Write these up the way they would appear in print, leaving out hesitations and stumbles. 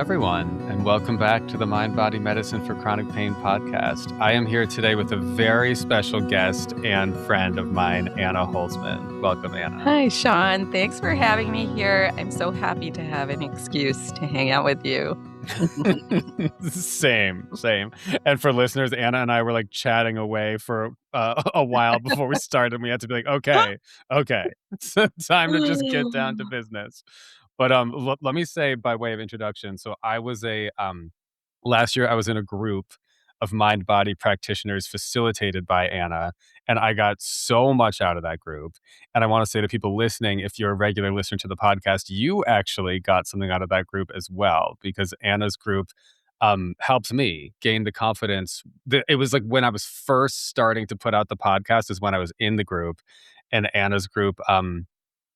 everyone, and welcome back to the Mind Body Medicine for Chronic Pain podcast. I am here today with a very special guest and friend of mine, Anna Holtzman. Welcome, Anna. Hi, Sean. Thanks for having me here. I'm so happy to have an excuse to hang out with you. Same. And for listeners, Anna and I were like chatting away for a while before we started. And we had to be like, okay, it's time to just get down to business. But let me say by way of introduction. So I was last year I was in a group of mind body practitioners facilitated by Anna, and I got so much out of that group. And I want to say to people listening, if you're a regular listener to the podcast, you actually got something out of that group as well, because Anna's group helped me gain the confidence. It was like when I was first starting to put out the podcast is when I was in the group, and Anna's group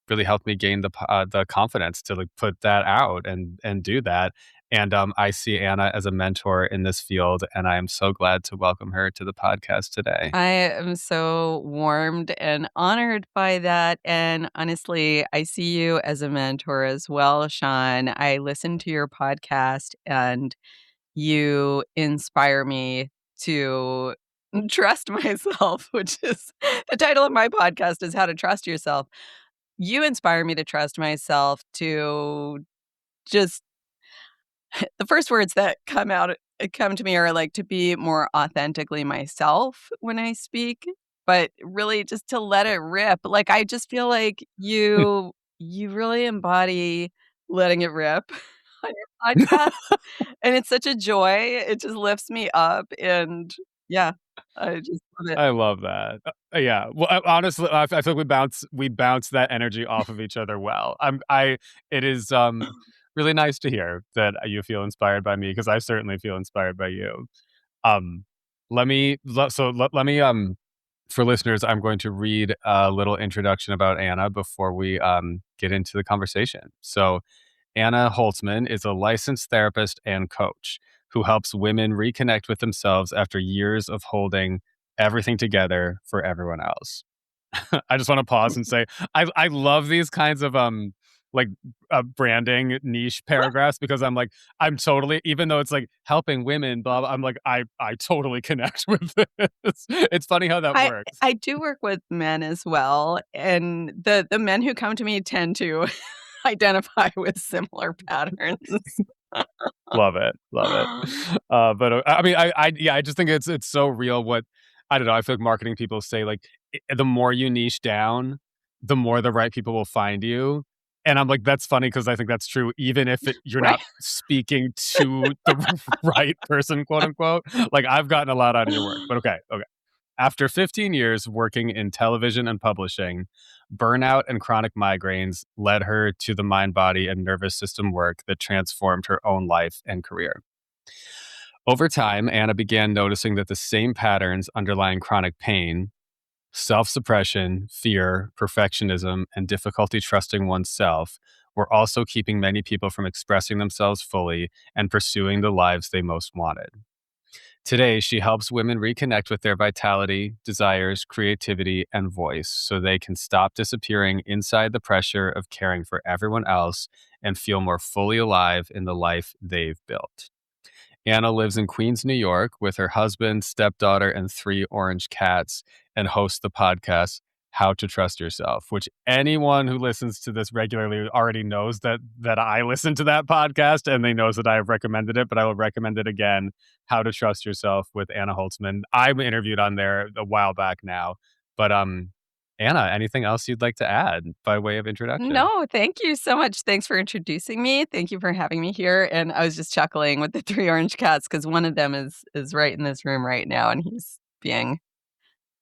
really helped me gain the confidence to like put that out and do that. And I see Anna as a mentor in this field, and I am so glad to welcome her to the podcast today. I am so warmed and honored by that. And honestly, I see you as a mentor as well, Sean. I listen to your podcast and you inspire me to trust myself, which is the title of my podcast is How to Trust Yourself. You inspire me to trust myself to just the first words that come to me are like to be more authentically myself when I speak, but really just to let it rip. Like I just feel like you really embody letting it rip on your podcast. And it's such a joy. It just lifts me up and yeah, I just love it. I love that. Yeah. Well, honestly, I feel like we bounce that energy off of each other well. It is really nice to hear that you feel inspired by me, because I certainly feel inspired by you. Um, let me for listeners, I'm going to read a little introduction about Anna before we get into the conversation. So, Anna Holtzman is a licensed therapist and coach who helps women reconnect with themselves after years of holding everything together for everyone else. I just want to pause and say I love these kinds of like branding niche paragraphs, because I'm totally, even though it's like helping women blah, blah, I'm like I totally connect with this. It's funny how that works. I do work with men as well, and the men who come to me tend to identify with similar patterns. Love it. But I mean, I just think it's so real. What I don't know. I feel like marketing people say like the more you niche down, the more the right people will find you. And I'm like, that's funny, because I think that's true, even if you're Right. not speaking to the right person, quote unquote. Like I've gotten a lot out of your work, but okay. After 15 years working in television and publishing, burnout and chronic migraines led her to the mind, body, and nervous system work that transformed her own life and career. Over time, Anna began noticing that the same patterns underlying chronic pain, self-suppression, fear, perfectionism, and difficulty trusting oneself, were also keeping many people from expressing themselves fully and pursuing the lives they most wanted. Today, she helps women reconnect with their vitality, desires, creativity, and voice so they can stop disappearing inside the pressure of caring for everyone else and feel more fully alive in the life they've built. Anna lives in Queens, New York, with her husband, stepdaughter, and 3 orange cats, and hosts the podcast How to Trust Yourself, which anyone who listens to this regularly already knows that I listen to that podcast, and they knows that I have recommended it, but I will recommend it again. How to Trust Yourself with Anna Holtzman. I'm interviewed on there a while back now, but Anna, anything else you'd like to add by way of introduction? No, thank you so much. Thanks for introducing me. Thank you for having me here. And I was just chuckling with the 3 orange cats because one of them is right in this room right now, and he's being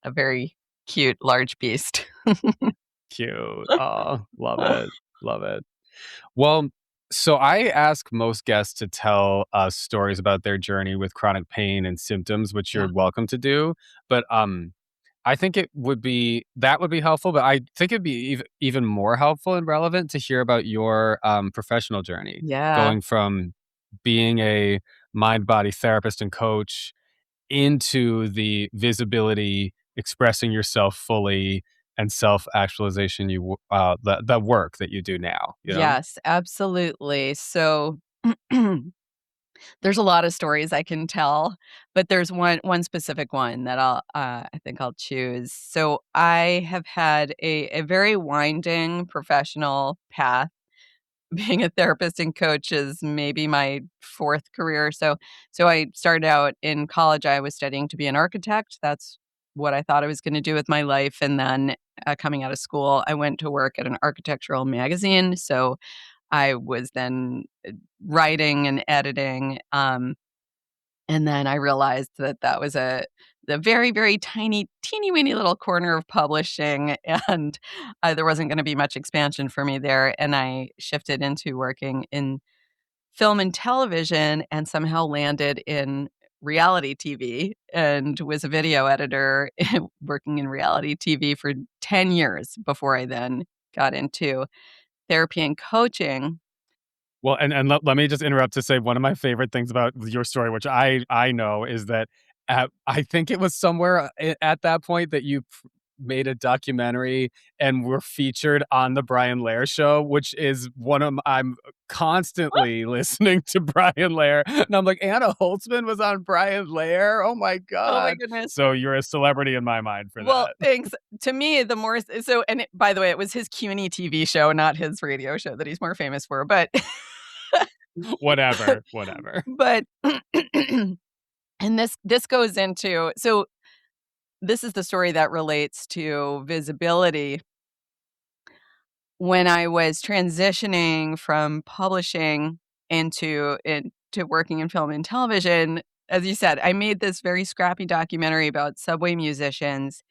a very cute, large beast. Cute. Oh, love it. Well, so I ask most guests to tell us stories about their journey with chronic pain and symptoms, which Yeah. you're welcome to do. But I think that would be helpful. But I think it'd be even more helpful and relevant to hear about your professional journey, Yeah. going from being a mind body therapist and coach into the visibility, expressing yourself fully, and self-actualization, the work that you do now, you know? Yes, absolutely. So There's a lot of stories I can tell, but there's one specific one that I think I'll choose. So I have had a very winding professional path. Being a therapist and coach is maybe my 4th career. So I started out in college, I was studying to be an architect. That's what I thought I was gonna do with my life, and then, coming out of school, I went to work at an architectural magazine, so I was then, writing and editing, and then I realized that that was a very, very tiny, teeny weeny little corner of publishing, and, there wasn't gonna be much expansion for me there, and I shifted into working in film and television and somehow landed in reality TV and was a video editor working in reality TV for 10 years before I then got into therapy and coaching. Well, and let me just interrupt to say one of my favorite things about your story, which I know, is that I think it was somewhere at that point that you made a documentary and were featured on the Brian Lair show, which is one of I'm constantly listening to Brian Lair, and I'm like, Anna Holtzman was on Brian Lair. Oh my Oh my god! goodness. So you're a celebrity in my mind for Well, that. thanks. To me, the more so and it by the way, it was his CUNY TV show, not his radio show that he's more famous for, but Whatever, whatever. but and this goes into so this is the story that relates to visibility. When I was transitioning from publishing into working in film and television, as you said, I made this very scrappy documentary about subway musicians,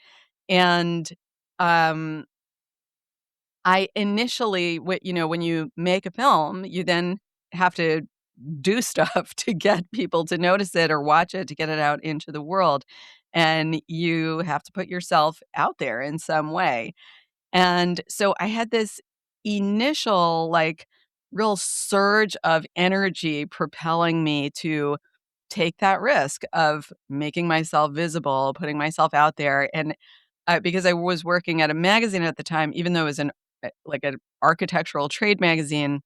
and, um, I initially when you make a film, you then have to do stuff to get people to notice it or watch it to get it out into the world, and you have to put yourself out there in some way. And so I had this initial, like, real surge of energy propelling me to take that risk of making myself visible, putting myself out there, and, because I was working at a magazine at the time, even though it was like, an architectural trade magazine,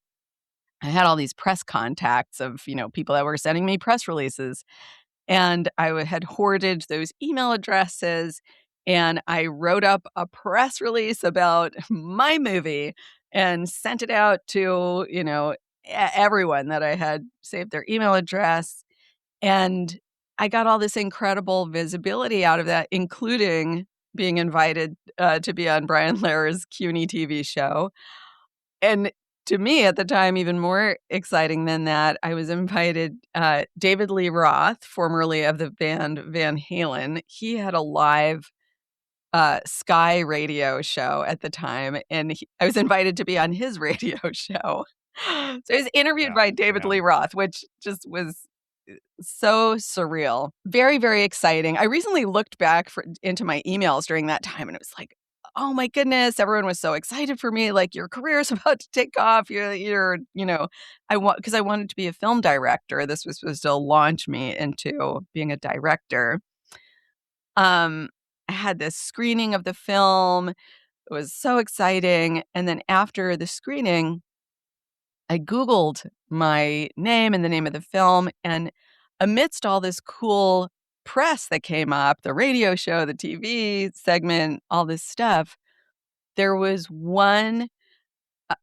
I had all these press contacts of, people that were sending me press releases. And had hoarded those email addresses, and I wrote up a press release about my movie and sent it out to, everyone that I had saved their email address, and I got all this incredible visibility out of that, including being invited, to be on Brian Lair's CUNY TV show. And to me, at the time, even more exciting than that, I was invited, David Lee Roth, formerly of the band Van Halen, he had a live, Sky radio show at the time, and I was invited to be on his radio show. So I was interviewed Yeah, by David yeah. Lee Roth, which just was so surreal. Very, very exciting. I recently looked back into my emails during that time, and it was like, "Oh my goodness, everyone was so excited for me, like, your career is about to take off, you're" because I wanted to be a film director. This was supposed to launch me into being a director. Um, I had this screening of the film. It was so exciting, and then after the screening I Googled my name and the name of the film, and amidst all this cool press that came up, the radio show, the TV segment, all this stuff, there was one uh,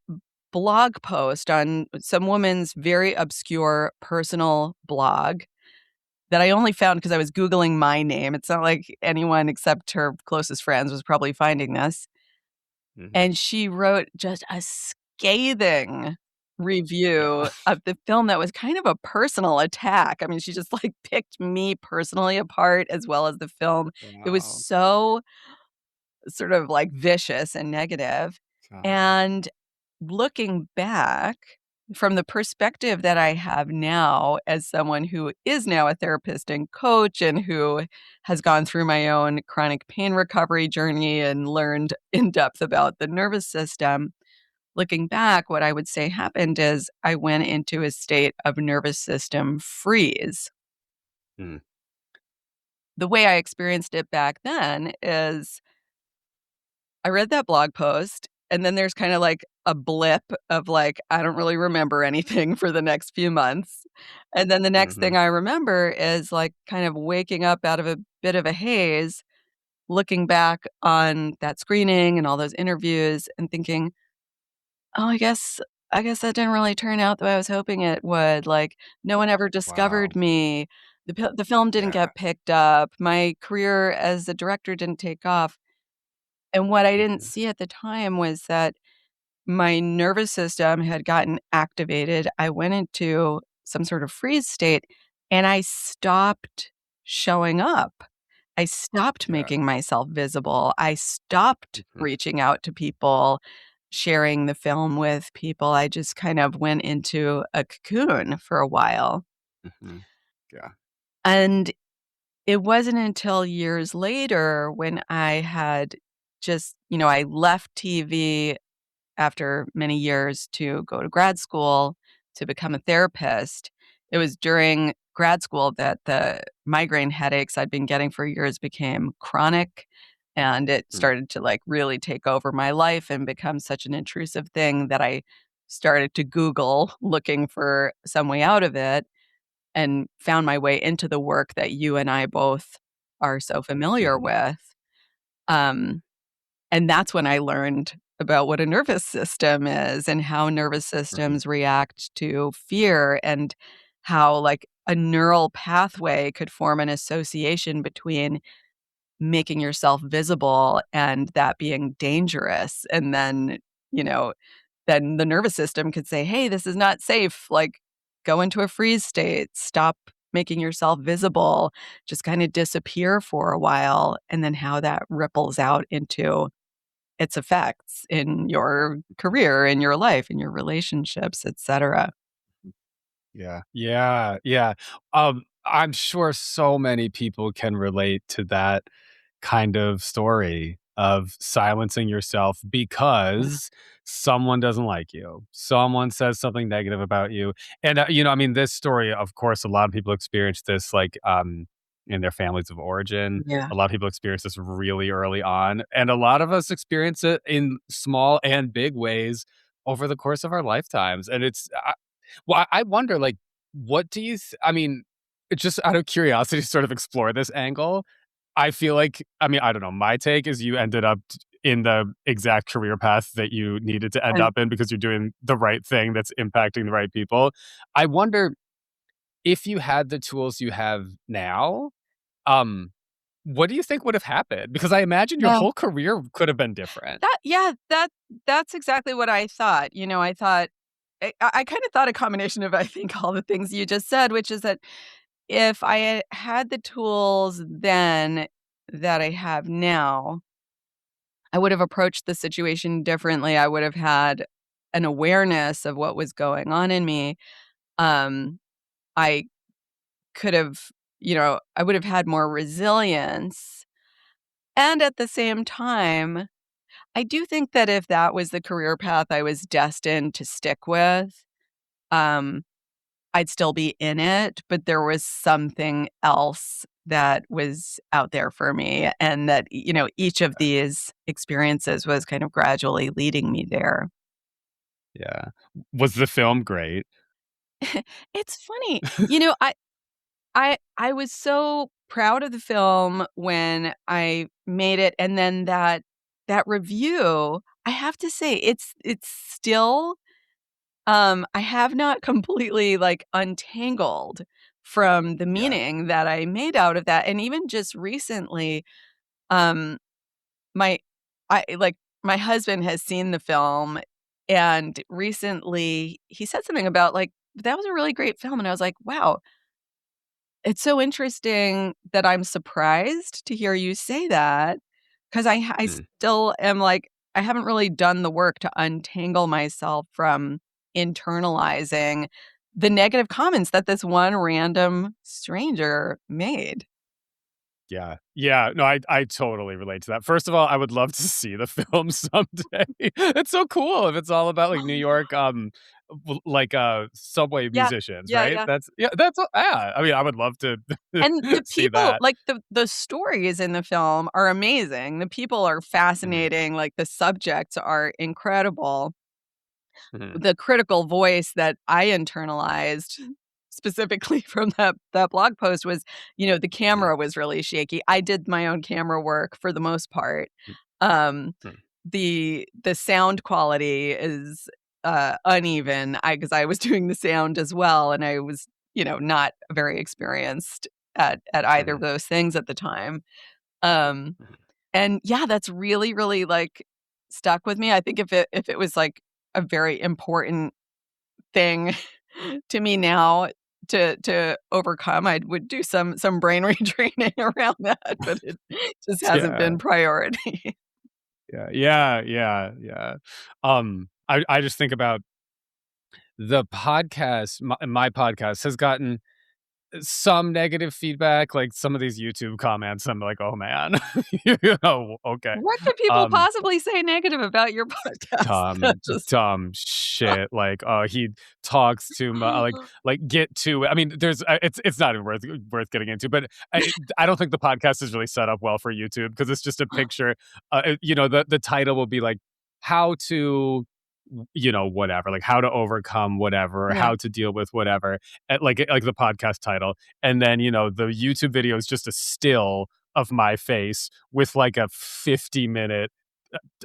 blog post on some woman's very obscure personal blog that I only found because I was Googling my name. It's not like anyone except her closest friends was probably finding this. Mhm. And she wrote just a scathing Yeah. review of the film that was kind of a personal attack. I mean, she just, like, picked me personally apart as well as the film. It was Wow. so sort of, like, vicious and negative. God. And looking back from the perspective that I have now as someone who is now a therapist and coach and who has gone through my own chronic pain recovery journey and learned in depth about the nervous system, looking back, what I would say happened is I went into a state of nervous system freeze. Mm. The way I experienced it back then is I read that blog post and then there's kinda like a blip of like, I don't really remember anything for the next few months. And then the next thing Mhm. I remember is like kind of waking up out of a bit of a haze, looking back on that screening and all those interviews and thinking, "Oh, I guess that didn't really turn out the way I was hoping it would." Like, no one ever Wow. discovered me. The film didn't Yeah. get picked up. My career as a director didn't take off. And what I didn't Mhm. see at the time was that my nervous system had gotten activated. I went into some sort of freeze state, and I stopped showing up. I stopped Yeah. making myself visible. I stopped Mhm. reaching out to people, sharing the film with people. I just kind of went into a cocoon for a while. Mhm. Yeah. And it wasn't until years later when I had just, I left TV after many years to go to grad school to become a therapist. It was during grad school that the migraine headaches I'd been getting for years became chronic, and it Mm. started to, like, really take over my life and become such an intrusive thing that I started to Google looking for some way out of it and found my way into the work that you and I both are so familiar Mhm. with. Um and that's when I learned about what a nervous system is and how nervous Mhm. systems react to fear and how, like, a neural pathway could form an association between making yourself visible and that being dangerous. And then, you know, then the nervous system could say, "Hey, this is not safe. Like, go into a freeze state, stop making yourself visible, just kinda disappear for a while," and then how that ripples out into its effects in your career, in your life, in your relationships, etcetera. Yeah. Yeah. Yeah. I'm sure so many people can relate to that kind of story of silencing yourself Yeah. because someone doesn't like you. Someone says something negative about you. And, I mean, this story, of course, a lot of people experience this like in their families of origin. Yeah. A lot of people experience this really early on. And a lot of us experience it in small and big ways over the course of our lifetimes. And I wonder, like, what do you I mean, just out of curiosity to sort of explore this angle, I feel like I mean, I don't know, my take is you ended up in the exact career path that you needed to end And up in because you're doing the right thing that's impacting the right people. I wonder if you had the tools you have now, um, what do you think would have happened? Because I imagine your yeah, whole career could have been different. that's exactly what I thought. I thought I kinda thought a combination of, I think, all the things you just said, which is that if I had the tools then that I have now, I would have approached the situation differently. I would have had an awareness of what was going on in me. Um, I could have, I would have had more resilience. And at the same time, I do think that if that was the career path I was destined to stick with, um, I'd still be in it, but there was something else that was out there for me, and that, each of these experiences was kind of gradually leading me there. Yeah. Was the film great? It's funny, I was so proud of the film when I made it, and then that review, I have to say, it's still, I have not completely, like, untangled from the Yeah. meaning that I made out of that, and even just recently, um, my my husband has seen the film, and recently he said something about, like, "That was a really great film," and I was like, "Wow, it's so interesting that I'm surprised to hear you say that, 'cause I Mm. still am like, I haven't really done the work to untangle myself from internalizing the negative comments that this one random stranger made." Yeah. Yeah. No, I totally relate to that. First of all, I would love to see the film someday. It's so cool if it's all about, like, New York, like, subway Yeah. musicians, Yeah, right? yeah. That's yeah, I mean, I would love to And the see people that. like, the stories in the film are amazing. The people are Mhm, fascinating, like, the subjects are incredible. mhm, The critical voice that I internalized specifically from that blog post was, the mhm, camera was really shaky. I did my own camera work for the most part. Um, mhm, the sound quality is, uneven. I because I was doing the sound as well, and I was, not very experienced at either of mhm, those things at the time. Um, mhm. and yeah, that's really, really, like, stuck with me. I think if it was, like, a very important thing to me now to overcome, I would do some brain retraining around that, but it just hasn't Yeah. been priority. Yeah. Yeah, yeah, yeah. I just think about the podcast my podcast has gotten some negative feedback, like some of these YouTube comments, I'm like, "Oh, man." Okay. What could people Um, possibly say negative about your podcast? That just dumb shit, like, he talks too much, get to I mean, there's it's not even worth getting into, but I don't think the podcast is really set up well for YouTube because it's just a picture, the title will be like, "How to" whatever, like, "How to overcome whatever," or Yeah. "How to deal with whatever," like the podcast title, and then, the YouTube video is just a still of my face with, like, a 50-minute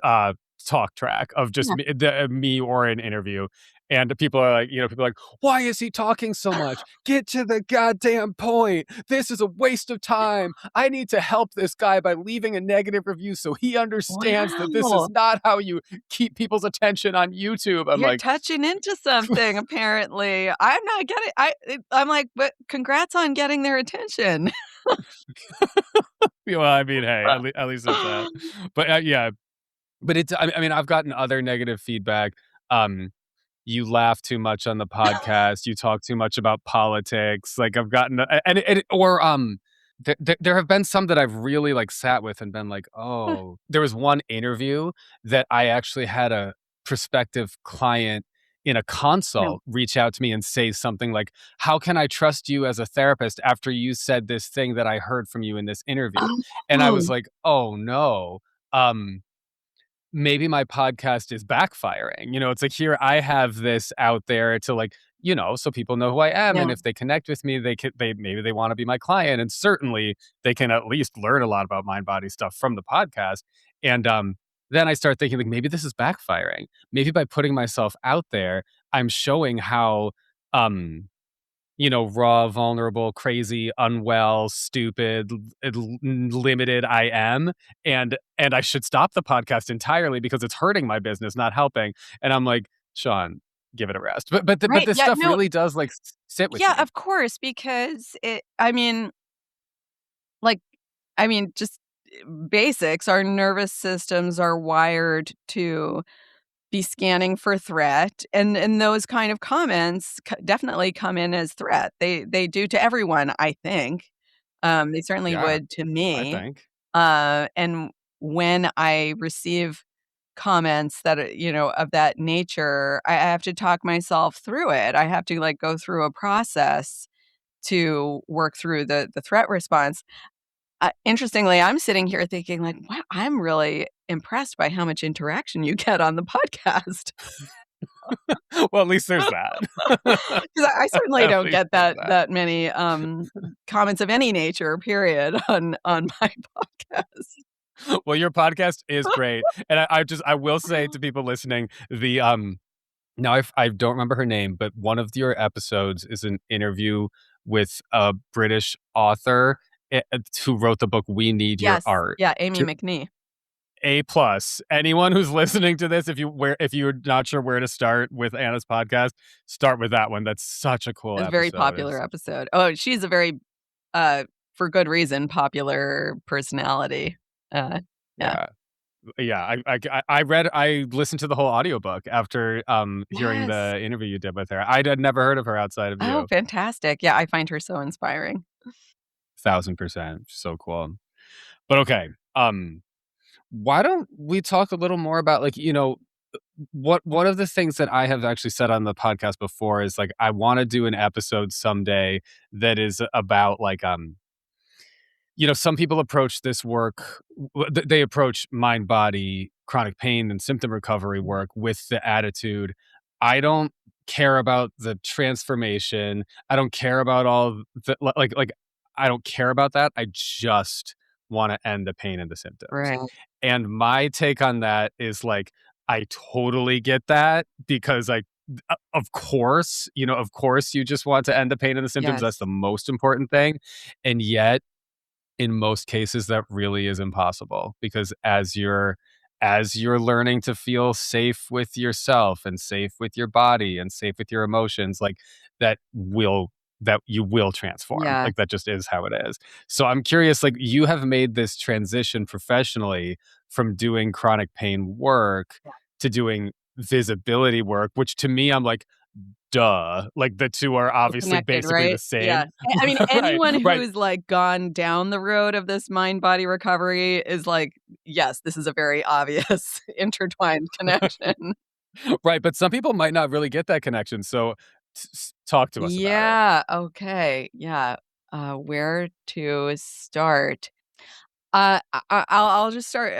uh, talk track of just Yeah. me or an interview. And the people are like, why is he talking so much? Get to the goddamn point. This is a waste of time. I need to help this guy by leaving a negative review so he understands that this is Wow. not how you keep people's attention on YouTube. I'm You're like, touching into something apparently. I'm not getting I'm like, "But congrats on getting their attention." well, I mean, hey, at least there's that. But yeah, but I mean, I've gotten other negative feedback. Um, you laugh too much on the podcast, you talk too much about politics, like, I've gotten there have been some that I've really, like, sat with and been like, "Oh." There was one interview that I actually had a prospective client in a Yeah. consult reach out to me and say something like, "How can I trust you as a therapist after you said this thing that I heard from you in this interview?" And I was Oh. like, "Oh, no." Um maybe my podcast is backfiring. It's like here I have this out there to so people know who I am, Yeah. and if they connect with me, they maybe they want to be my client, and certainly they can at least learn a lot about mind body stuff from the podcast. And then I start thinking like maybe this is backfiring. Maybe by putting myself out there, I'm showing how um raw, vulnerable, crazy, unwell, stupid, limited I am, and I should stop the podcast entirely because it's hurting my business, not helping. And I'm like, Sean, give it a rest. But Right, this yeah, stuff no, really does sit with yeah, me. of course, because like, just basics, our nervous systems are wired to be scanning for threat, and those kind of comments definitely come in as threat. They do to everyone, I think. They certainly Yeah, would to I me. think. And when I receive comments that of that nature, I have to talk myself through it. I have to like go through a process to work through the threat response. Interestingly, I'm sitting here thinking like, "Wow, I'm really impressed by how much interaction you get on the podcast." Well, at least there's that. 'Cause I certainly At don't least get there's that. that many, comments of any nature, period, on my podcast. Well, your podcast is great, and I will say to people listening, the now I don't remember her name, but one of your episodes is an interview with a British author, who wrote the book We Need Your Yes, Art. yeah, Amy To McNee. A plus. Anyone who's listening to this, if you're not sure where to start with Anna's podcast, start with that one. That's such a cool It's a very episode. popular episode. Oh, she's a very, uh, for good reason, popular personality. Yeah. Yeah. Yeah, I listened to the whole audiobook after, hearing Yes. the interview you did with her. I'd had never heard of her outside of Oh, you. fantastic. Yeah, I find her so inspiring. 1,000%. So cool. But okay. Why don't we talk a little more about, like, what one of the things that I have actually said on the podcast before is, like, I want to do an episode someday that is about, like, some people approach this work, they approach mind body chronic pain and symptom recovery work with the attitude, I don't care about the transformation, I don't care about all the, like I don't care about that, I just want to end the pain and the symptoms. Right. And my take on that is, like, I totally get that, because, like, of course, of course you just want to end the pain and the symptoms, that's Yes. the most important thing. And yet in most cases that really is impossible, because as you're learning to feel safe with yourself and safe with your body and safe with your emotions, like, that you will transform, Yeah. like, that just is how it is. So I'm curious, like, you have made this transition professionally from doing chronic pain work to doing visibility work, which to me, I'm like, duh, like, the two are So obviously connected, basically the right? Yeah. same. I mean, Right, anyone right. who's, like, gone down the road of this mind-body recovery is like, "Yes, this is a very obvious intertwined connection." Right, but some people might not really get that connection, so talk to us about it. Yeah, okay, yeah. Where to start? I'll just start,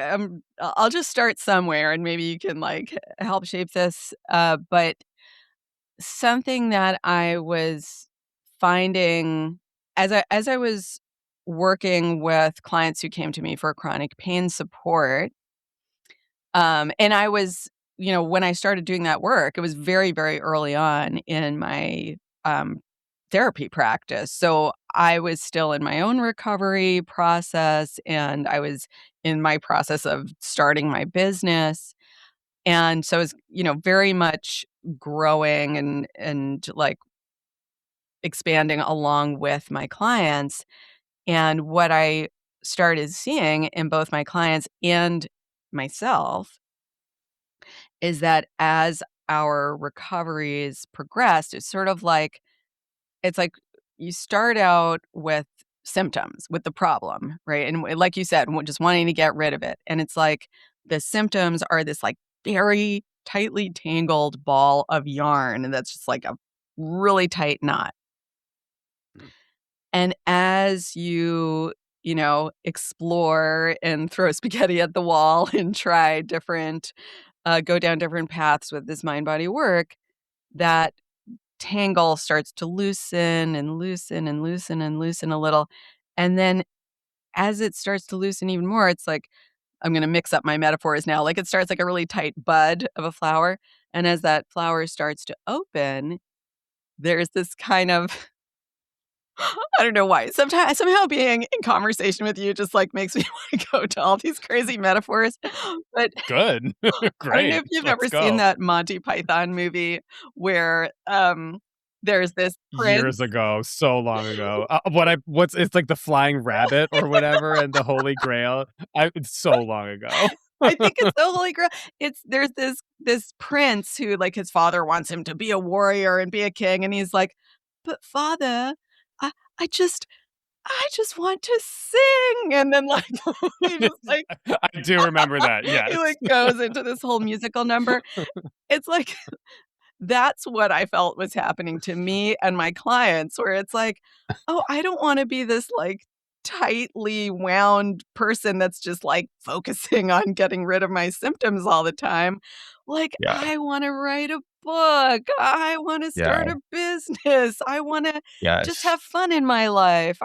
I'll just start somewhere, and maybe you can, like, help shape this, but something that I was finding as I was working with clients who came to me for chronic pain support, and I was when I started doing that work, it was very, very early on in my, um, therapy practice, so I was still in my own recovery process, and I was in my process of starting my business, and so I was, very much growing and, like, expanding along with my clients, and what I started seeing in both my clients and myself is that as our recoveries progressed, it's like you start out with symptoms, with the problem, right? And like you said, just wanting to get rid of it. And it's like the symptoms are this like very tightly tangled ball of yarn that's just like a really tight knot. Mm. And as explore and throw spaghetti at the wall and try different, go down different paths with this mind body work, that tangle starts to loosen and loosen and loosen and loosen a little. And then as it starts to loosen even more, it's like, I'm going to mix up my metaphors now. Like it starts like a really tight bud of a flower. And as that flower starts to open, there's this kind of I don't know why. Sometimes somehow being in conversation with you just, like, makes me wanna go to all these crazy metaphors, but Good. I don't know Great. if you've Let's ever seen go. that Monty Python movie where, there's this prince. Years ago, so long ago. What's it's like the flying rabbit or whatever and the Holy Grail. It's so long ago. I think it's the Holy Grail. There's this prince who, like, his father wants him to be a warrior and be a king, and he's like, "But father, I I just I just want to sing," and then, like, he just, like I do remember that, he, yes. like, goes into this whole musical number. It's like that's what I felt was happening to me and my clients, where it's like, "Oh, I don't wanna be this, like, tightly wound person that's just, like, focusing on getting rid of my symptoms all the time. Like, Yeah, I wanna write a book. I wanna start yeah, a business. I wanna just yes, have fun in my life.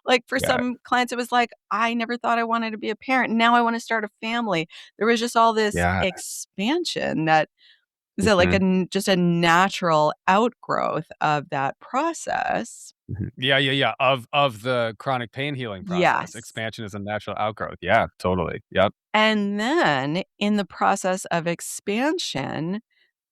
like, for yeah, some clients, it was like, "I never thought I wanted to be a parent. Now I wanna start a family." There was just all this yeah, expansion that is it like mhm, just a natural outgrowth of that process? mhm. Yeah, yeah, yeah, of the chronic pain healing process. Yes. Expansion is a natural outgrowth. Yeah, totally. Yep. And then in the process of expansion,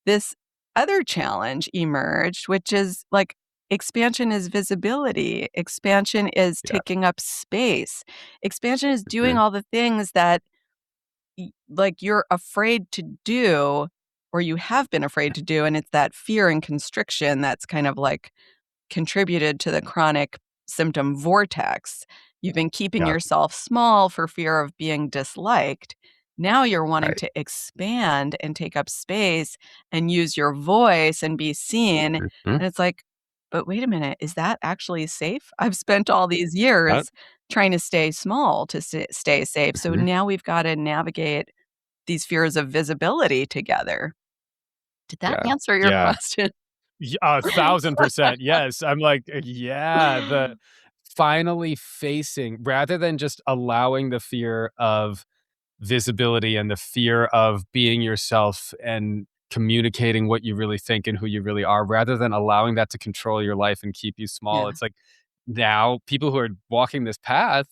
this other challenge emerged, which is like expansion is visibility, expansion is Yeah, taking up space, expansion is doing mhm, all the things that like you're afraid to do or you have been afraid to do. And it's that fear and constriction that's kind of like contributed to the chronic symptom vortex. You've been keeping Yeah. yourself small for fear of being disliked. Now you're wanting Right. to expand and take up space and use your voice and be seen. Mhm. And it's like, but wait a minute, is that actually safe? I've spent all these That years trying to stay small to stay safe. So mhm. now we've got to navigate these fears of visibility together. Did that Yeah. answer your Yeah. question? 1,000%. Yes. I'm like, yeah, the finally facing rather than just allowing the fear of visibility and the fear of being yourself and communicating what you really think and who you really are, rather than allowing that to control your life and keep you small. Yeah, It's like now people who are walking this path,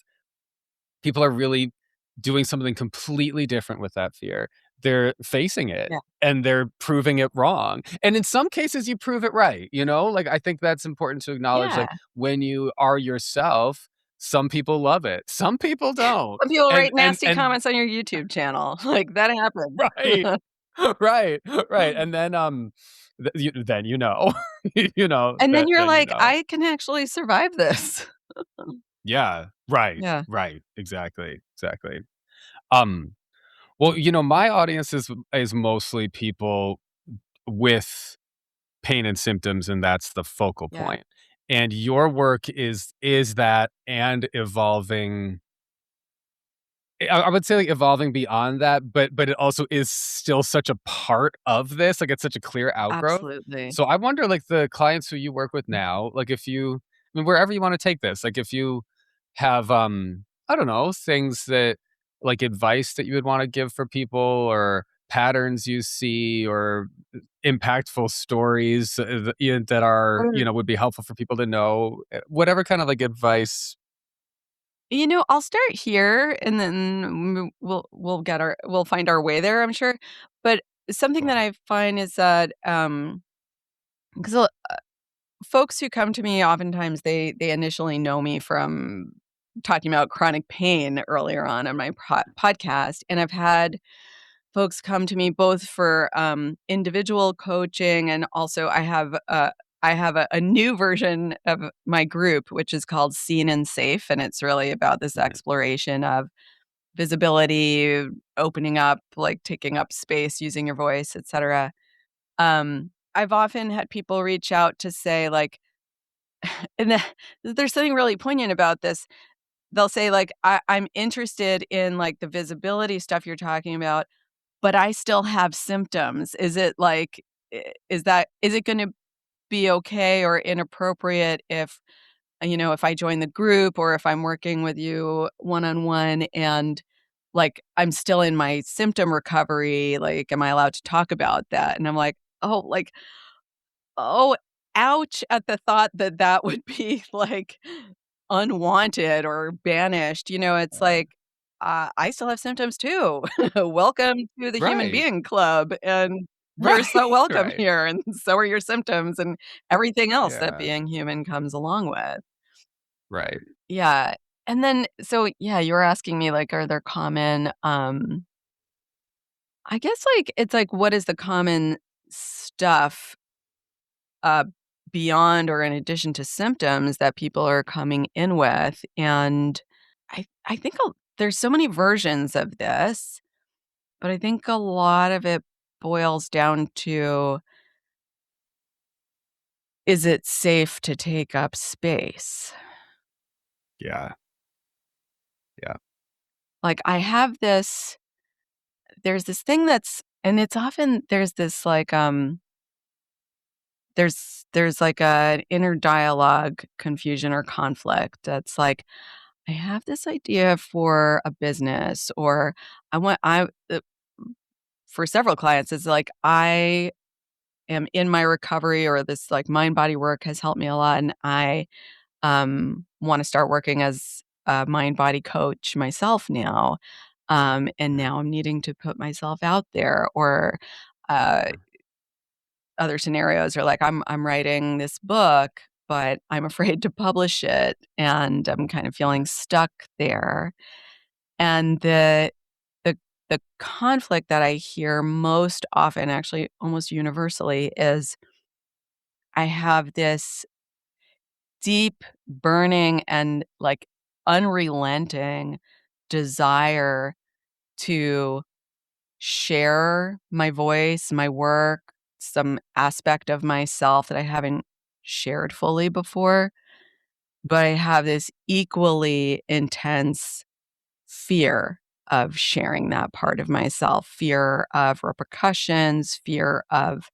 people are really doing something completely different with that fear. They're facing it yeah, and they're proving it wrong. And in some cases, you prove it right. Like, I think that's important to acknowledge. yeah. Like, when you are yourself, some people love it, some people don't. Some people And, write and, nasty and, comments on your YouTube channel, like, that happens. right, right, right. And then, then, And then you're then, like, "I can actually survive this." yeah, right, Yeah, right. Exactly, exactly. Um, Well, my audience is mostly people with pain and symptoms, and that's the focal yeah, point. And your work is that and evolving. I would say, like, evolving beyond that, but it also is still such a part of this, like, it's such a clear outgrowth. absolutely. So I wonder, like, the clients who you work with now, like, if you I mean, wherever you wanna take this, like, if you have, I don't know, things that like, advice that you would wanna give for people or patterns you see or impactful stories, that are, Mm. would be helpful for people to know, whatever kind of, like, advice. I'll start here and then we'll find our way there, I'm sure. But something that Sure. I find is that, 'cause folks who come to me oftentimes they initially know me from talking about chronic pain earlier on my podcast, and I've had folks come to me both for individual coaching, and also I have a new version of my group which is called Seen and Safe, and it's really about this Mhm. exploration of visibility, opening up, like taking up space, using your voice, etc. I've often had people reach out to say like, and there's something really poignant about this. They'll say like, I'm interested in like the visibility stuff you're talking about, but I still have symptoms. Is it like, is it going to be okay or inappropriate if, if I join the group or if I'm working with you one on one and like I'm still in my symptom recovery? Like, am I allowed to talk about that? And I'm like, oh, like, oh, ouch at the thought that that would be, like, unwanted or banished, it's Yeah. like, I still have symptoms too. Welcome to the human Right. being club, and you're Right, so welcome right, here, and so are your symptoms and everything else that yeah, being human comes along with. right, Yeah, and then so, yeah, you were asking me, like, are there common, I guess, like, it's like, what is the common stuff uh, beyond or in addition to symptoms that people are coming in with, and I think there's so many versions of this, but I think a lot of it boils down to, is it safe to take up space? yeah, yeah, Like, there's this thing that's and it's often there's this, like, there's like an inner dialogue confusion or conflict that's like, I have this idea for a business, or for several clients, it's like, I am in my recovery, or this, like, mind body work has helped me a lot, and I, wanna start working as a mind body coach myself now, and mhm, now I'm needing to put myself out there, or, uh, mhm, other scenarios are like, I'm writing this book, but I'm afraid to publish it, and I'm kind of mhm, feeling stuck there. And the the conflict that I hear most often, actually almost universally, is I have this deep, burning, and, like, unrelenting desire to share my voice, my work, some aspect of myself that I haven't shared fully before, but I have this equally intense fear of sharing that part of myself, fear of repercussions, fear of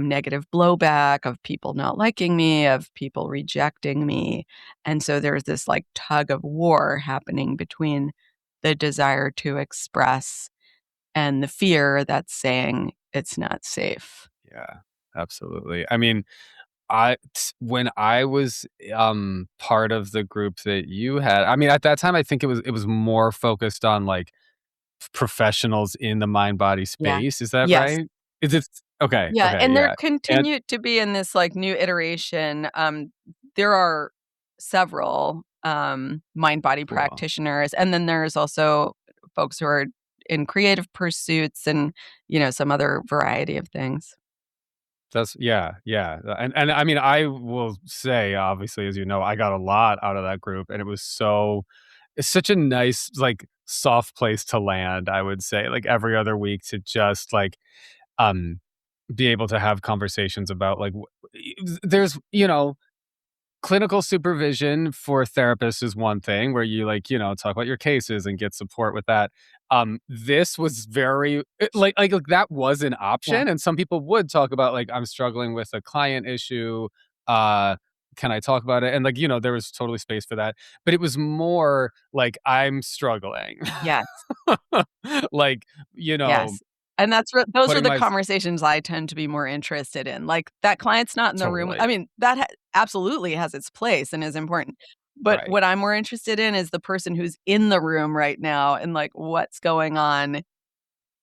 negative blowback, of people not liking me, of people rejecting me. And so there's this like tug of war happening between the desire to express and the fear that's saying it's not safe. Yeah, absolutely. I mean, when I was, part of the group that you had, I mean, at that time, I think it was more focused on, like, professionals in the mind-body Yeah. space, is that Yes. right? Is it okay, Yeah, okay, and there yeah, and continued to be in this, like, new iteration, there are several, mind-body cool. practitioners, and then there's also folks who are in creative pursuits and, some other variety of things. That's yeah, yeah, and I mean, I will say, obviously, as you know, I got a lot out of that group, and it's such a nice, like, soft place to land, I would say, like, every other week to just, like, um, be able to have conversations about, like, there's, clinical supervision for therapists is one thing where you, like, talk about your cases and get support with that. This was very like that was an Yeah, option, and some people would talk about, like, I'm struggling with a client issue. Uh, can I talk about it? And, like, there was totally space for that. But it was more like I'm struggling. yes. Like, you know, Yes, and those are putting the my conversations I tend to be more interested in, like, that client's not in the room I totally. mean, that absolutely has its place and is important, but Right. what I'm more interested in is the person who's in the room right now and, like, what's going on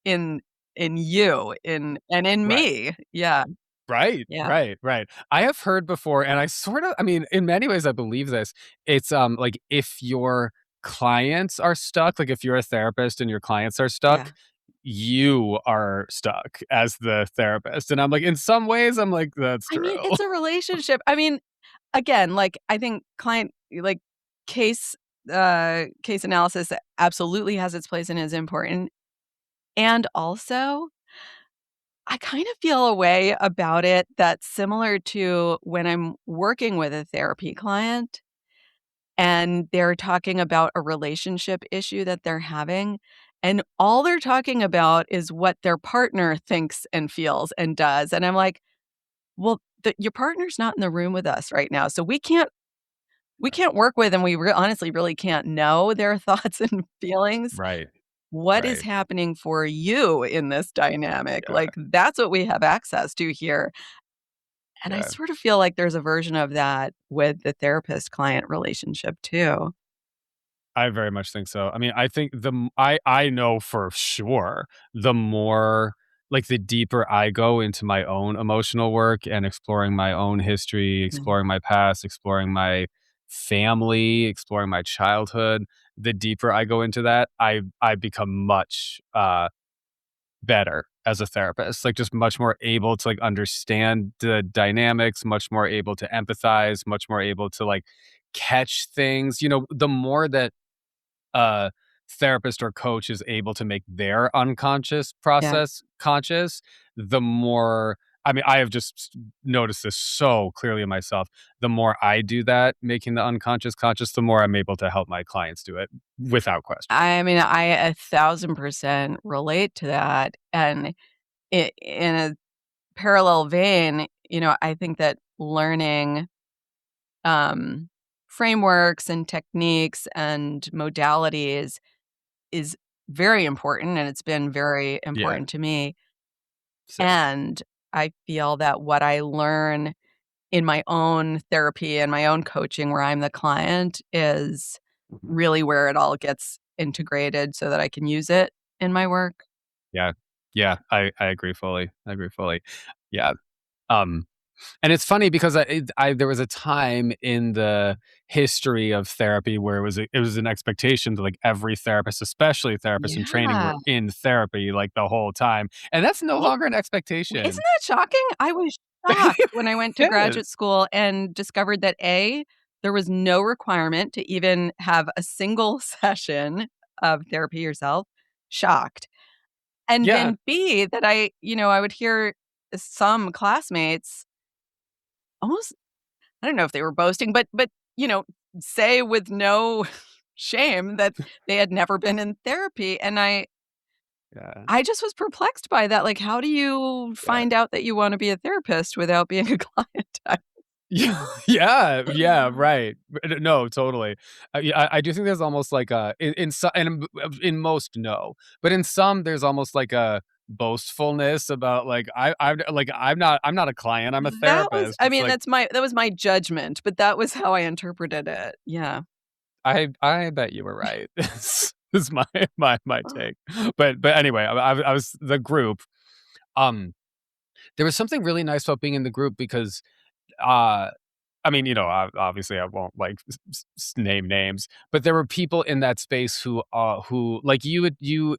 in in you, in Right. me. Yeah, Right, yeah, right, right. I have heard before, and I mean, in many ways, I believe this. It's, like, if your clients are stuck, like, if you're a therapist and your clients are stuck, yeah. you are stuck as the therapist, and I'm like, in some ways, I'm like, "That's I mean, true." it's a relationship. I mean, again, like, I think like, case case analysis absolutely has its place and is important, and also I kind of feel a way about it that's similar to when I'm working with a therapy client and they're talking about a relationship issue that they're having, and all they're talking about is what their partner thinks and feels and does, and I'm like, "Well, your partner's not in the room with us right now, so we can't work with and we honestly really can't know their thoughts and feelings. Right, What is right. happening for you in this dynamic?" Yeah, Like, that's what we have access to here. And I yeah. sort of feel like there's a version of that with the therapist-client relationship too. I very much think so. I mean, I think I know for sure the more like the deeper I go into my own emotional work and exploring my own history, Mhm. exploring my past, exploring my family, exploring my childhood, the deeper I go into that, I become much better as a therapist. Like just much more able to like understand the dynamics, much more able to empathize, much more able to like catch things. The more that therapist or coach is able to make their unconscious Yeah. process conscious, the more I mean, I have just noticed this so clearly in myself. The more I do that, making the unconscious conscious, the more I'm able to help my clients do it without question. I mean, I 1,000% relate to that, and in a parallel vein, I think that learning, um, frameworks and techniques and modalities is very important, and it's been very Yeah, important to me, same. and I feel that what I learn in my own therapy and my own coaching where I'm the client is Mhm. really where it all gets integrated so that I can use it in my work. Yeah. Yeah, I agree fully. I agree fully. Yeah. Um And it's funny because there was a time in the history of therapy where it was an expectation that, like, every therapist, especially therapists in training, Yeah. were in therapy, like, the whole time, and that's no It longer an isn't expectation. that shocking? I was shocked when I went to Yes. graduate school and discovered that A, there was no requirement to even have a single session of therapy yourself. Shocked. And Yeah. then B, that I would hear some classmates almost, I don't know if they were boasting, but, you know, say with no shame that they had never been in therapy, and I Yeah. I just was perplexed by that, like, how do you Yeah. find out that you wanna be a therapist without being a client? Yeah, yeah, yeah, right. No, totally. Yeah, I do think there's almost like a in some and in most, no, but in some, there's almost like a boastfulness about like, I'm not a client, I'm a That was therapist. I It's mean, like, that was my judgment, but that was how I interpreted it. Yeah. I bet you were right. Is my take. But anyway, I was the group, um, there was something really nice about being in the group because, uh I mean, obviously, I won't like name names, but there were people in that space who like you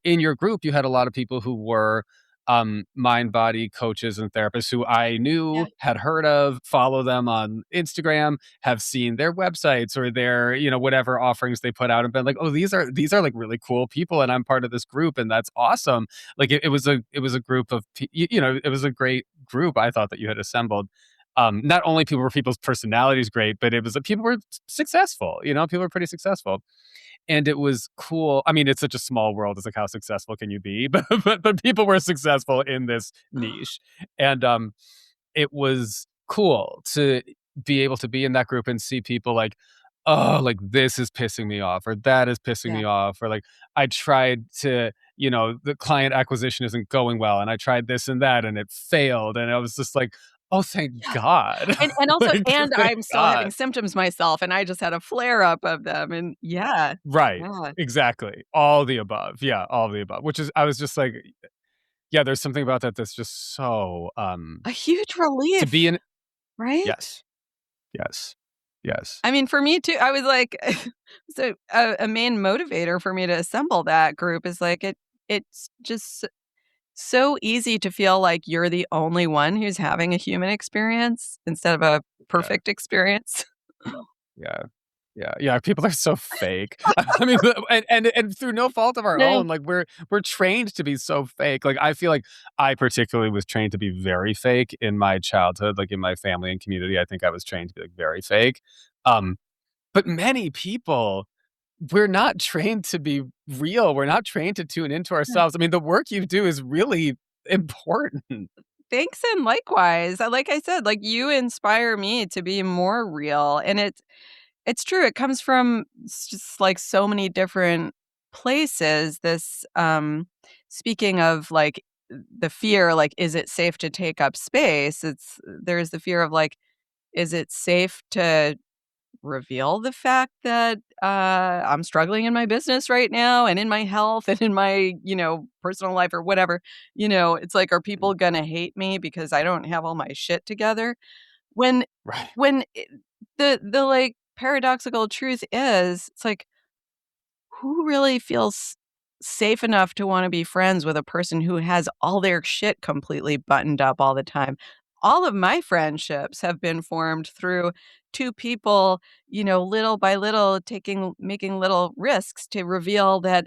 in your group, you had a lot of people who were mind body coaches and therapists who I Yeah, knew, had heard of, follow them on Instagram, have seen their websites or their whatever offerings they put out, and been like, oh, these are like really cool people, and I'm part of this group, and that's awesome. Like it was a group of it was a great group I thought that you had assembled. Not only people were people's personalities great, but it was that people were successful. People were pretty successful, and it was cool. I mean, it's such a small world. It's like how successful can you be? But people were successful in this niche, and it was cool to be able to be in that group and see people like, oh, like this is pissing me off, or that is pissing yeah, me off, or like I tried to, the client acquisition isn't going well, and I tried this and that, and it failed, and I was just like, oh, thank yeah. God, And also like and thank I'm still having God. symptoms myself, and I just had a flare up of them, and yeah, Right. yeah. Exactly. All the above. Yeah, all the above. Which is I was just like, yeah, there's something about that that's just so, A huge to be relief, in. right? Yes. Yes. Yes. I mean, for me too, I was like so a main motivator for me to assemble that group is like it's just so easy to feel like you're the only one who's having a human experience instead of a Yeah. perfect experience. Yeah. Yeah, yeah, people are so fake. I mean, and through no fault of our No. own, like, we're trained to be so fake. Like, I feel like I particularly was trained to be very fake in my childhood, like, in my family and community, I think I was trained to be, like, very fake. Um, but many people, we're not trained to be real, we're not trained to tune into ourselves. I mean, the work you do is really important. Thanks and likewise. Like I said, like you inspire me to be more real, and it's true. It comes from just like so many different places. Speaking of like the fear, like is it safe to take up space? There's the fear of like is it safe to reveal the fact that I'm struggling in my business right now and in my health and in my, personal life or whatever. It's like, are people gonna hate me because I don't have all my shit together? When Right. when the like paradoxical truth is, it's like who really feels safe enough to wanna be friends with a person who has all their shit completely buttoned up all the time? All of my friendships have been formed through 2 people, little by little making little risks to reveal that,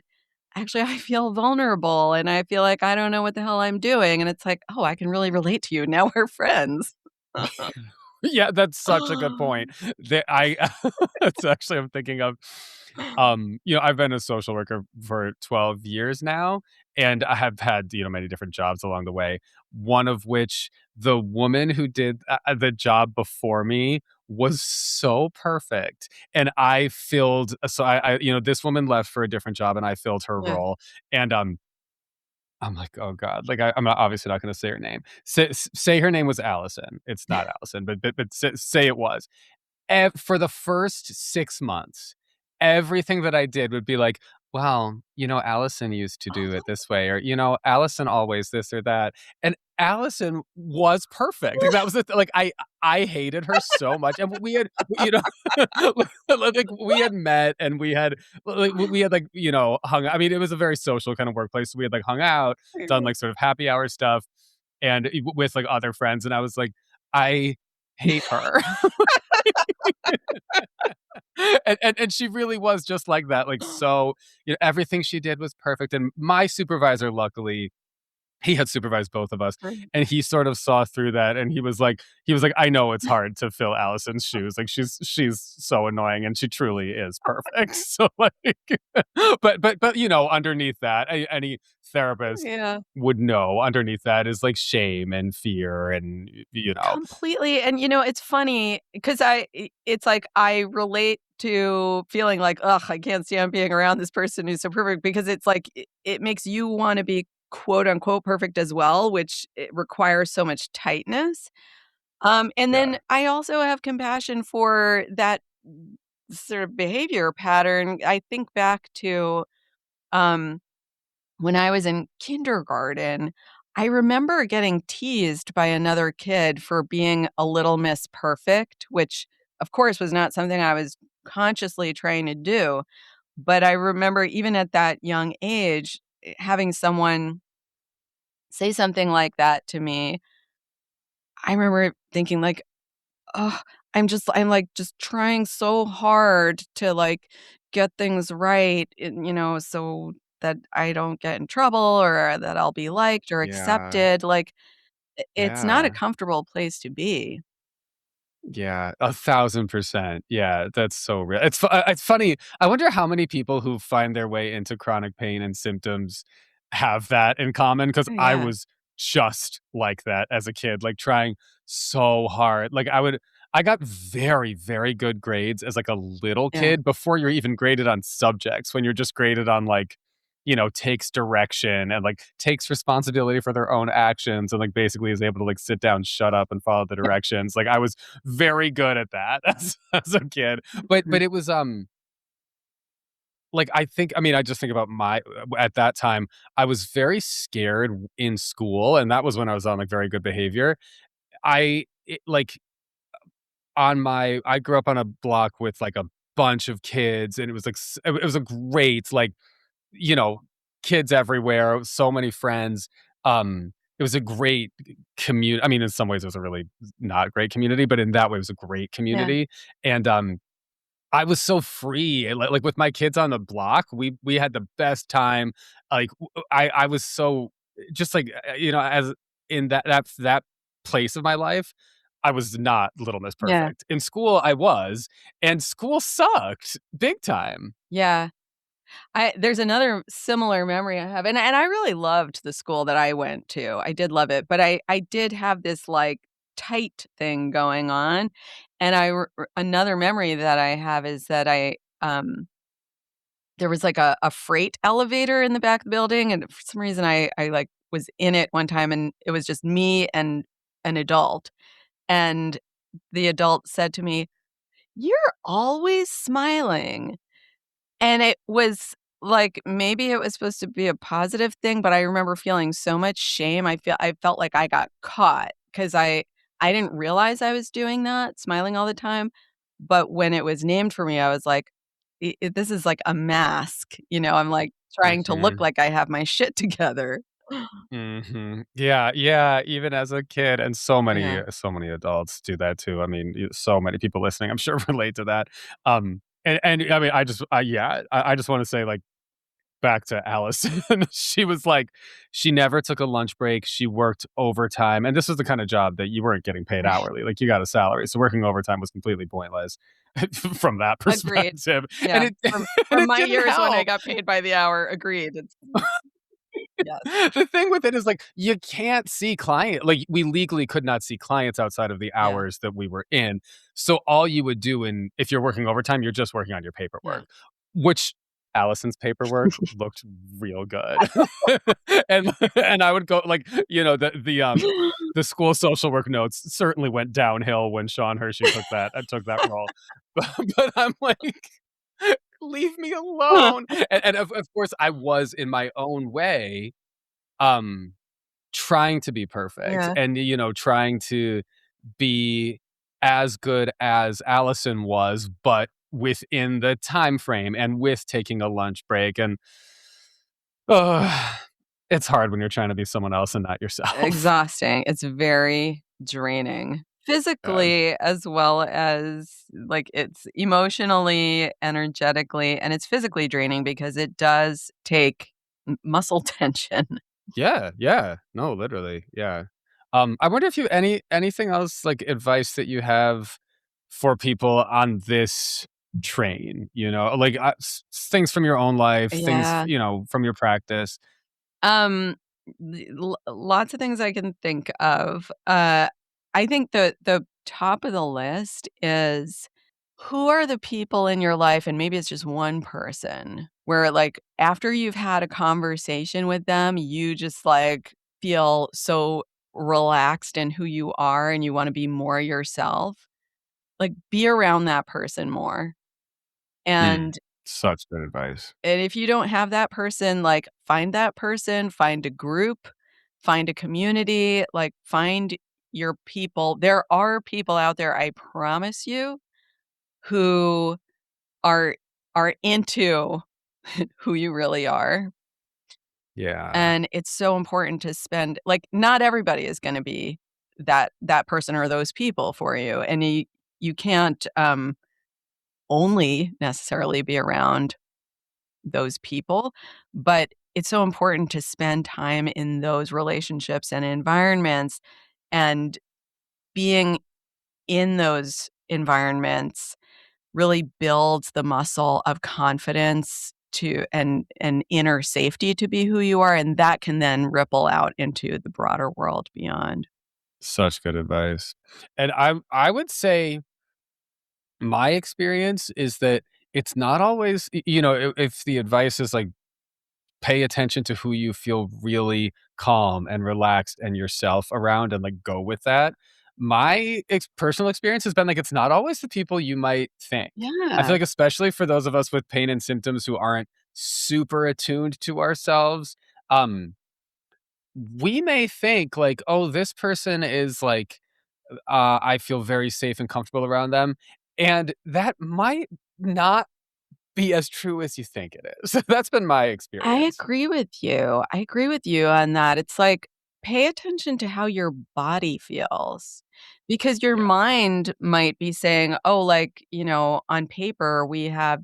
"Actually, I feel vulnerable, and I feel like I don't know what the hell I'm doing," and it's like, "Oh, I can really relate to you. Now we're friends." Yeah, that's such a good point. That I it's actually I'm thinking of, I've been a social worker for 12 years now, and I have had, many different jobs along the way, one of which the woman who did, the job before me was so perfect, and I filled so this woman left for a different job, and I filled her Yeah. role, and, I'm like, "Oh god." Like, I'm not obviously not gonna say her name. Say her name was Allison. It's not Allison, but say it was. For the first 6 months, everything that I did would be like, "Well, Allison used to do it this way," or, "Allison always this or that," and Allison was perfect. Like, that was the like, I hated her so much, and we had, like, we had met, and we had, like, hung I mean, it was a very social kind of workplace, so we had, like, hung out, done, like, sort of happy hour stuff, and with, like, other friends, and I was like, I hate her. And she really was just like that, like, so everything she did was perfect, and my supervisor, luckily, he had supervised both of us, Right. and he sort of saw through that, and he was like, "I know it's hard to fill Allison's shoes, like, she's so annoying, and she truly is perfect." So, like, but, underneath that, any therapist Yeah. would know underneath that is, like, shame and fear and, Completely, and, it's funny because it's like I relate to feeling like, "Ugh, I can't stand being around this person who's so perfect," because it's like it makes you wanna be quote unquote "perfect" as well, which it requires so much tightness. And yeah, then I also have compassion for that sort of behavior pattern. I think back to, um when I was in kindergarten, I remember getting teased by another kid for being a little Miss Perfect, which, of course, was not something I was consciously trying to do. But I remember even at that young age, having someone say something like that to me. I remember thinking like, "Oh, I'm, like, just trying so hard to, like, get things right, so that I don't get in trouble or that I'll be liked or yeah, accepted." Like, it's not a yeah. comfortable place to be. Yeah, 1,000%. Yeah, that's so real. It's funny. I wonder how many people who find their way into chronic pain and symptoms have that in common. Because Oh, I yeah. was just like that as a kid, like, trying so hard. Like, I got very, very good grades as, like, a little Yeah. kid before you're even graded on subjects, when you're just graded on, like, takes direction and, like, takes responsibility for their own actions and, like, basically is able to, like, sit down, shut up, and follow the directions. Like, I was very good at that as a kid. But Mhm. it was, like, I just think about my at that time, I was very scared in school, and that was when I was on, like, very good behavior. Like, I grew up on a block with, like, a bunch of kids, and it was, like, it was a great, like, you know, kids everywhere, so many friends. It was a great community. I mean, in some ways, it was a really not great community, but in that way, it was a great Yeah. community. And I was so free. And like with my kids on the block, we had the best time. Like I was so just like as in that place of my life, I was not Little Miss Yeah. Perfect. In school, I was, and school sucked big time. Yeah. There's another similar memory I have, and I really loved the school that I went to. I did love it, but I did have this, like, tight thing going on, and another memory that I have is that there was, like, a freight elevator in the back of the building, and for some reason, like, was in it one time, and it was just me and an adult, and the adult said to me, "You're always smiling." And it was like, maybe it was supposed to be a positive thing, but I remember feeling so much shame. I felt like I got caught because I didn't realize I was doing that, smiling all the time. But when it was named for me, I was like, this is like a mask." I'm like trying to look Mhm. like I have my shit together. Mhm. Yeah, yeah, even as a kid, and Yeah. so many adults do that too. I mean, so many people listening, I'm sure, relate to that. And I mean, yeah, I just wanna say, like, back to Allison, she was like she never took a lunch break, she worked overtime, and this was the kinda job that you weren't getting paid Right. hourly, like, you got a salary, so working overtime was completely pointless from that Agreed. perspective, and Yeah. it and From it my didn't years when I help. got paid by the hour, agreed. It's yes. The thing with it is, like, you can't see we legally could not see clients outside of the Yeah. hours that we were in. So all you would do if you're working overtime, you're just working on your Yeah. paperwork, which Allison's paperwork looked real good. And I would go like, the school social work notes certainly went downhill when Sean Hershey took that role. But I'm like, leave me alone. And of course I was in my own way um, trying to be perfect Yeah. and, trying to be as good as Allison was, but within the time frame and with taking a lunch break, and, ugh, it's hard when you're trying to be someone else and not yourself. Exhausting. It's very draining. Yeah. physically as well as, like, it's emotionally, energetically, and it's physically draining because it does take muscle tension. Yeah, yeah. No, literally, yeah. I wonder if you anything else, like, advice that you have for people on this train, like, things from your own life, things, Yeah. from your practice. Um, lots of things I can think of. I think the top of the list is who are the people in your life, and maybe it's just one person where, like, after you've had a conversation with them, you just, like, feel so relaxed in who you are and you wanna be more yourself. Like, be around that person more. Mm, And such good advice. And if you don't have that person, like, find that person, find a group, find a community, like, find your people. There are people out there, I promise you, who are are into who you really are, Yeah, and it's so important to spend like, not everybody is gonna be that person or those people for you, and you can't, only necessarily be around those people, but it's so important to spend time in those relationships and environments, and being in those environments really builds the muscle of confidence to and inner safety to be who you are, and that can then ripple out into the broader world beyond. such good advice. And I would say my experience is that it's not always if the advice is, like, pay attention to who you feel really calm and relaxed and yourself around and, like, go with that. My personal experience has been, like, it's not always the people you might think. I feel Yeah. like especially for those of us with pain and symptoms who aren't super attuned to ourselves, um, we may think like, "Oh, this person is like, I feel very safe and comfortable around them," and that might not be as true as you think it is. That's been my I experience. agree with you. I agree with you on that. It's like, pay attention to how your body feels because your Yeah. mind might be saying, "Oh, like, on paper, we have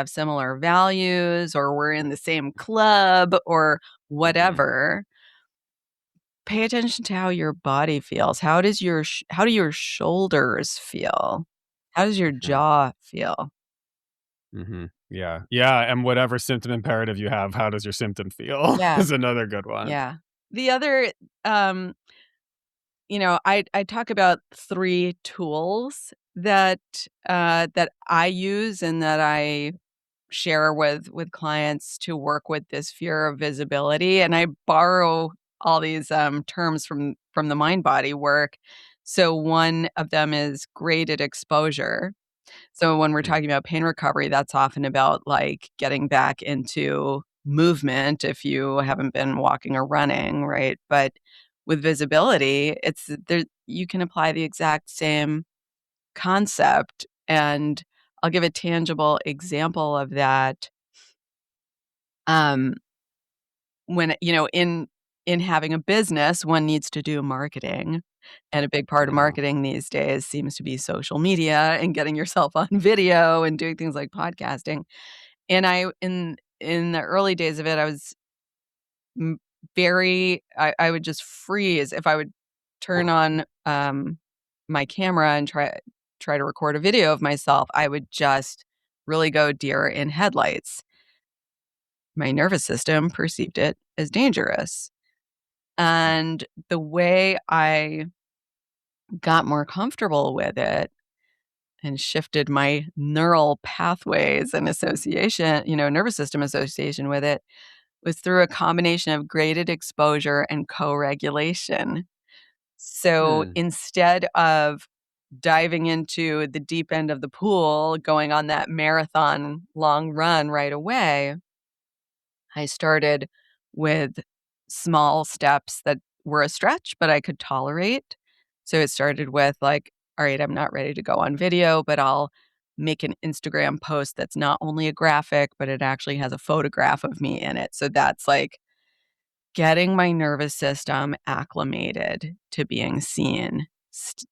similar values or we're in the same club or Mhm. whatever." Pay attention to how your body feels. How do your shoulders feel? How does your Mhm. jaw feel? Mhm. Yeah. Yeah, and whatever symptom imperative you have, how does your symptom feel Yeah, is another good one. yeah. The other, um I talk about 3 tools that I use and that I share with clients to work with this fear of visibility, and I borrow all these, terms from the mind body work. So one of them is graded exposure. So when we're Mm. talking about pain recovery, that's often about, like, getting back into movement if you haven't been walking or running, right? But with visibility, it's there you can apply the exact same concept, and I'll give a tangible example of that. Um, when, in having a business, one needs to do marketing, and a big part of Yeah. marketing these days seems to be social media and getting yourself on video and doing things like podcasting. And in the early days of it, I was m I would just freeze if I would turn on, my camera and try to record a video of myself, I would just really go deer in headlights. My nervous system perceived it as dangerous. Mm. And the way I got more comfortable with it and shifted my neural pathways and association, nervous system association with it was through a combination of graded exposure and co-regulation. So Mm. instead of diving into the deep end of the pool, going on that marathon long run right away, I started with small steps that were a stretch, but I could tolerate. So it started with like, all right, I'm not ready to go on video, but I'll make an Instagram post that's not only a graphic, but it actually has a photograph of me in it. So that's like getting my nervous system acclimated to being seen.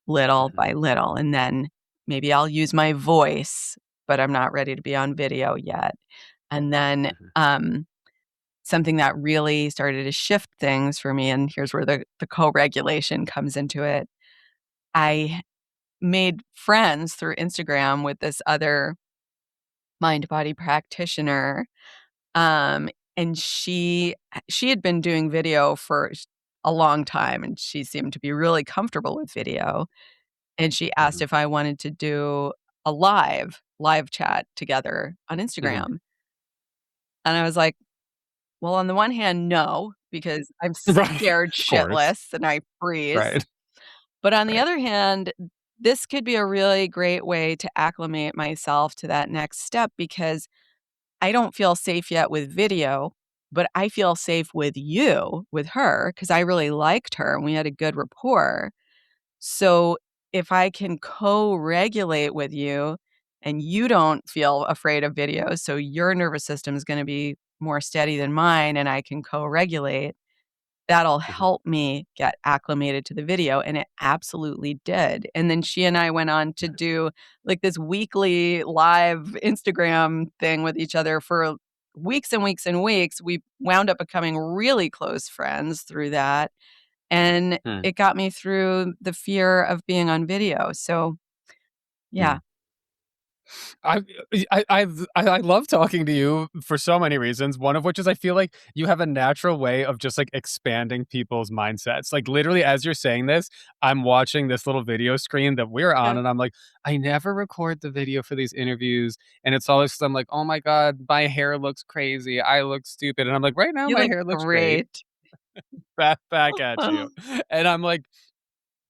little Mhm. by little. And then maybe I'll use my voice, but I'm not ready to be on video yet. And then Mhm. something that really started to shift things for me, and here's where the co-regulation comes into it. I made friends through Instagram with this other mind body practitioner. Um, and she had been doing video for a long time, and she seemed to be really comfortable with video. And she asked Mhm. if I wanted to do a live chat together on Mhm. Instagram. And I was like, well, on the one hand, no, because I'm Right. scared Of course. shitless and I freeze. Right. But on the Right. other hand, this could be a really great way to acclimate myself to that next step because I don't feel safe yet with video, but I feel safe with her, because I really liked her and we had a good rapport. So if I can co-regulate with you and you don't feel afraid of video, so your nervous system is gonna be more steady than mine and I can co-regulate, that'll Mhm. help me get acclimated to the video, and it absolutely did. And then she and I went on to Mhm. do, like, this weekly live Instagram thing with each other for weeks and weeks and weeks. We wound up becoming really close friends through that, and Mm. it got me through the fear of being on video, so, yeah. Mm. I I love talking to you for so many reasons, one of which is I feel like you have a natural way of just, like, expanding people's mindsets. Like, literally, as you're saying this, I'm watching this little video screen that we're on, Yeah. and I'm like, "I never record the video for these interviews," and it's always 'cause I'm like, "Oh my god, my hair looks crazy, I look stupid," and I'm like, "Right now, You my look hair looks great." great. Back at you. And I'm like,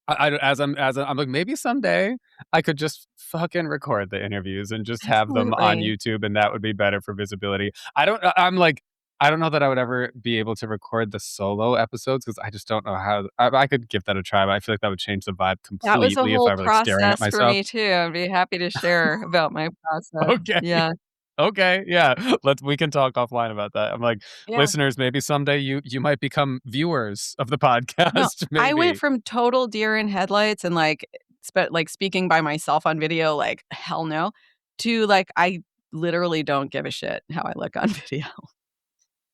I'm like, maybe someday I could just fucking record the interviews and just have them on Absolutely. YouTube, and that would be better for visibility. I'm like, I don't know that I would ever be able to record the solo episodes because I just don't know how. I could give that a try, but I feel like that would change the vibe That was a completely if whole I were like staring at process for myself. me too. I'd be happy to share about my process. Okay. Yeah. Okay, yeah. We can talk offline about that. I'm like, Yeah. listeners, maybe someday you might become viewers of the No, podcast, I went maybe. from total deer in headlights and, like, speaking by myself on video, like, "Hell no," to, like, I literally don't give a shit how I look on video.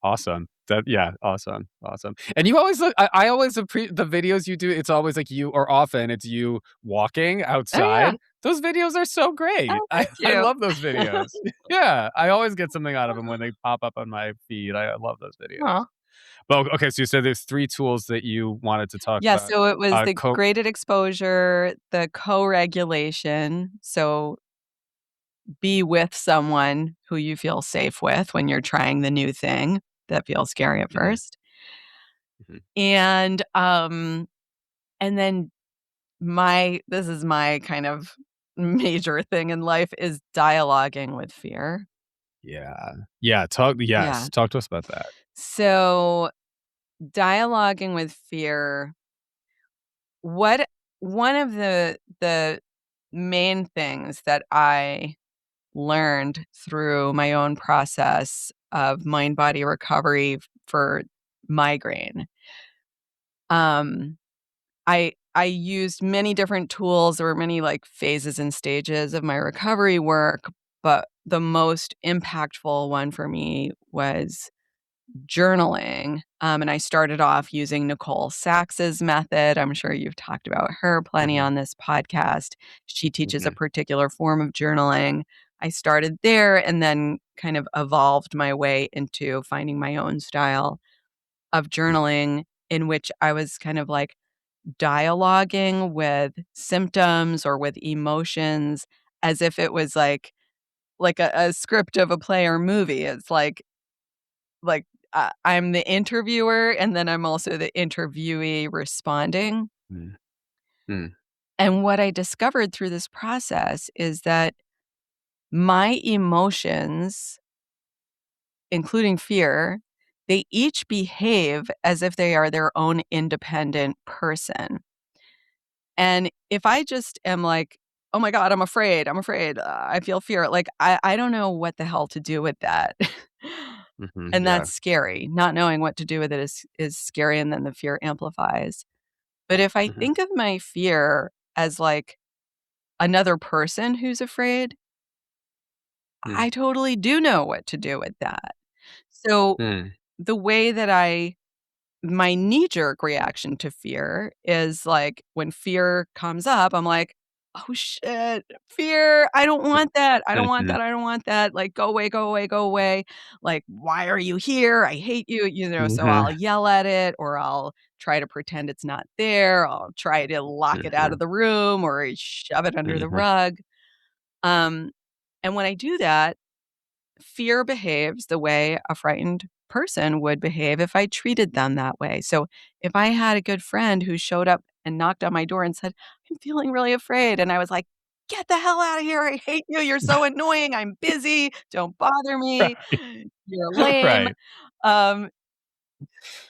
Awesome. That yeah, awesome, awesome. And you always look I always the videos you do, it's always like you or often it's you walking Oh, yeah. outside. Those videos are so great. Oh, thank I you. love those videos. Yeah, I always get something out of them when they pop up on my feed. I love those videos. Aw. Well, okay, so you said there's 3 tools that you wanted to talk Yeah, about. so it was the Co graded exposure, the co-regulation, so be with someone who you feel safe with when you're trying the new thing that feels scary at Mhm, first, mhm, and, and then this is my kind of major thing in life is dialoguing with fear. yeah. Yeah, Yeah. talk to us about that. So, dialoguing with fear, what one of the main things that I learned through my own process of mind body recovery for migraine, um I used many different tools. There were many, like, phases and stages of my recovery work, but the most impactful one for me was journaling, and I started off using Nicole Sax's method. I'm sure you've talked about her plenty Mhm, on this podcast. She teaches a mhm, particular form of journaling. I started there and then kind of evolved my way into finding my own style of mm, journaling in which I was kind of, like, dialoguing with symptoms or with emotions as if it was like a script of a play or movie. It's like, I'm the interviewer, and then I'm also the interviewee responding, mm, mm, and what I discovered through this process is that my emotions, including fear, they each behave as if they are their own independent person. And if I just am like, "Oh my god, I'm afraid, I feel fear," like, I don't know what the hell to do with that. mhm, And yeah. that's scary. Not knowing what to do with it is scary, and then the fear amplifies. But if I Mhm. think of my fear as like another person who's afraid, Mm. I totally do know what to do with that. So Mm. the way that my knee-jerk reaction to fear is, like, when fear comes up, I'm like, "Oh, shit, fear, I don't want that, I don't want Mhm. that, I don't want that, like, go away, go away, go away, like, why are you here? I hate you," so Mhm. I'll yell at it, or I'll try to pretend it's not there, I'll try to lock it out Mhm. of the room or shove it under the Mhm. rug, um, and when I do that, fear behaves the way a frightened person would behave if I treated them that way. So if I had a good friend who showed up and knocked on my door and said, "I'm feeling really afraid," and I was like, "Get the hell out of here. I hate you. You're so annoying. I'm busy. Don't bother me. You're lame." Right. Um,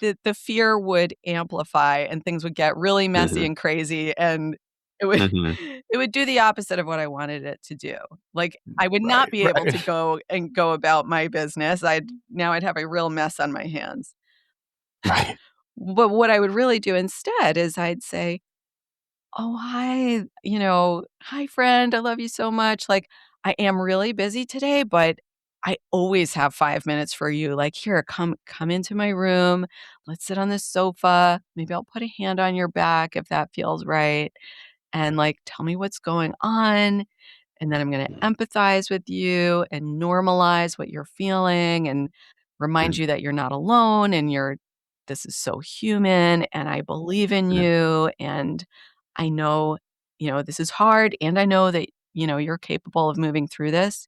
the fear would amplify and things would get really messy Mhm. and crazy, and it would Mhm. it would do the opposite of what I wanted it to do. Like, I would not Right, be able right. to go about my business. I'd have a real mess on my hands. Right. But what I would really do instead is I'd say, "Oh, hi, hi friend, I love you so much. Like, I am really busy today, but I always have 5 minutes for you. Like, here, come into my room. Let's sit on the sofa. Maybe I'll put a hand on your back if that feels right, and like tell me what's going on, and then I'm going to empathize with you and normalize what you're feeling and remind Mm. you that you're not alone and this is so human and I believe in Mhm. you and I know, this is hard and I know that, you're capable of moving through this.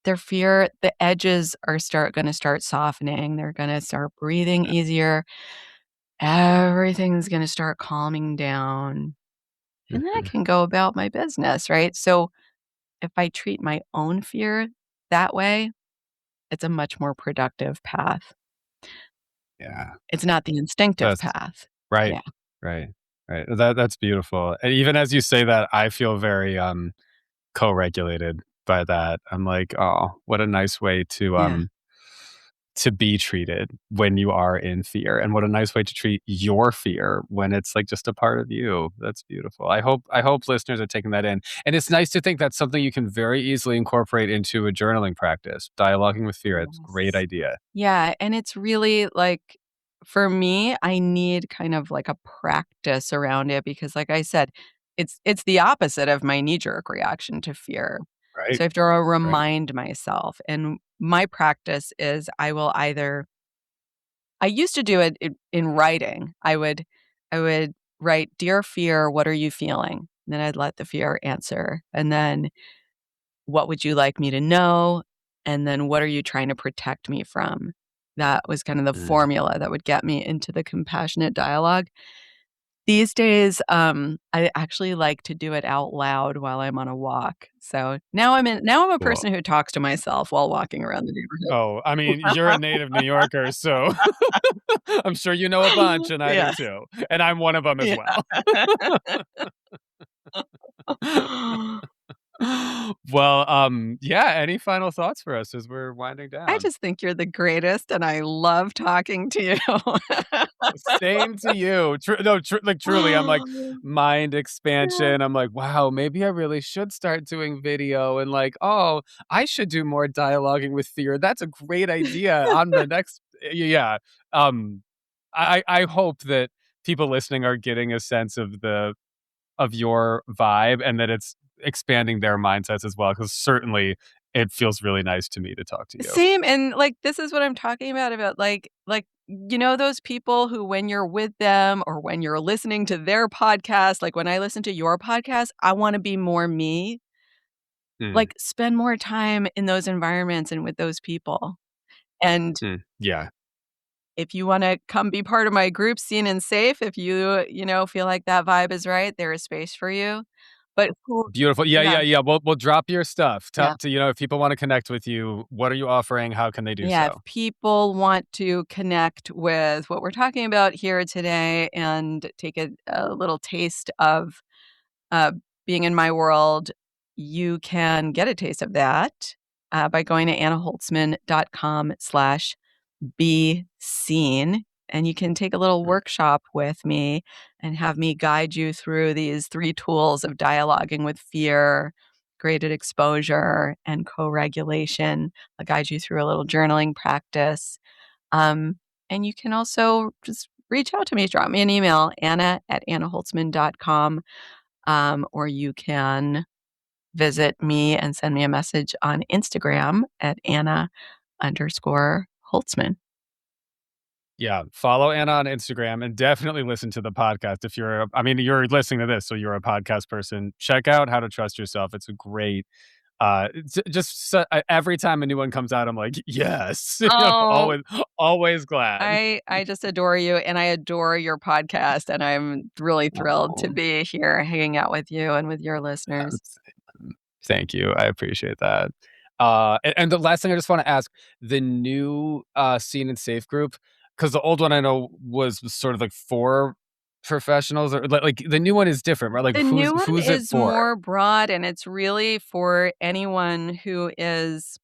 Their fear, the edges are start going to start softening. They're going to start breathing easier. Everything's going to start calming down. And then I Mhm. can go about my business, right? So if I treat my own fear that way, it's a much more productive path. Yeah. It's not the instinctive That's path. right. Yeah. Right. Right. That's beautiful. And even as you say that, I feel very, co-regulated by that. I'm like, "Oh, what a nice way Yeah. to be treated when you are in fear, and what a nice way to treat your fear when it's, like, just a part of you." That's beautiful. I hope listeners are taking that in, and it's nice to think that's something you can very easily incorporate into a journaling practice. Dialoguing with fear, it's a great Yes. idea. Yeah, and it's really, like for me, I need kind of like a practice around it because like I said, it's the opposite of my knee-jerk reaction to fear. Right? So I have to Right. remind myself, and my practice is I used to do it in writing. I would write, "Dear fear, what are you feeling?" And then I'd let the fear answer, and then, "What would you like me to know?" And then, "What are you trying to protect me from?" That was kind of the Mm. formula that would get me into the compassionate dialogue. These days, I actually like to do it out loud while I'm on a walk. So now I'm a Cool. person who talks to myself while walking around the neighborhood. Oh, I mean, you're a native New Yorker, so I'm sure you know a bunch, and I do Yeah, too, and I'm one of them as yeah. well. Well, yeah, any final thoughts for us as we're winding I down? just think you're the greatest, and I love talking to you. Same to you. No, like, truly, I'm like, mind Yeah. expansion. I'm like, "Wow, maybe I really should start doing video," and like, "Oh, I should do more dialoguing with fear. That's a great idea on the next." Yeah. Um, I hope that people listening are getting a sense of your vibe and that it's expanding their mindsets as well. Because certainly it feels really nice to me to talk to you. Same, and, like, this is what I'm talking about, those people who when you're with them or when you're listening to their podcast, like, when I listen to your podcast, I wanna be more me. Mm, Like, spend more time in those environments and with those people, and yeah. if you wanna come be part of my group, seen and safe, if feel like that vibe is right, there is space for you, but who Beautiful. Yeah, yeah, yeah, yeah. We'll drop your stuff. yeah. If people wanna connect with you, what are you offering? How can they do Yeah, if so? people want to connect with what we're talking about here today and take a little taste of, uh, being in my world, you can get a taste of that, by going to annaholtzman.com/be seen. and you can take a little workshop with me and have me guide you through these 3 tools of dialoguing with fear, graded exposure, and co-regulation. I'll guide you through a little journaling practice. Um, and you can also just reach out to me, drop me an email, anna@annaholtzman.com, or you can visit me and send me a message on Instagram at Anna_Holtzman. Yeah, follow Anna on Instagram and definitely listen to the podcast if you're listening to this, so you're a podcast person. Check out How to Trust Yourself. It's a great every time a new one comes out, I'm like, yes, Oh, always glad. I just adore you, and I adore your podcast, and I'm really thrilled to Oh, be here hanging out with you and with your listeners. thank you. I appreciate that. And the last thing I just want to ask, the new Seen and Safe group, because the old one I know was sort of like for professionals, or like the new one is different, right? Like The new one who's it is for? more broad, and it's really for anyone who is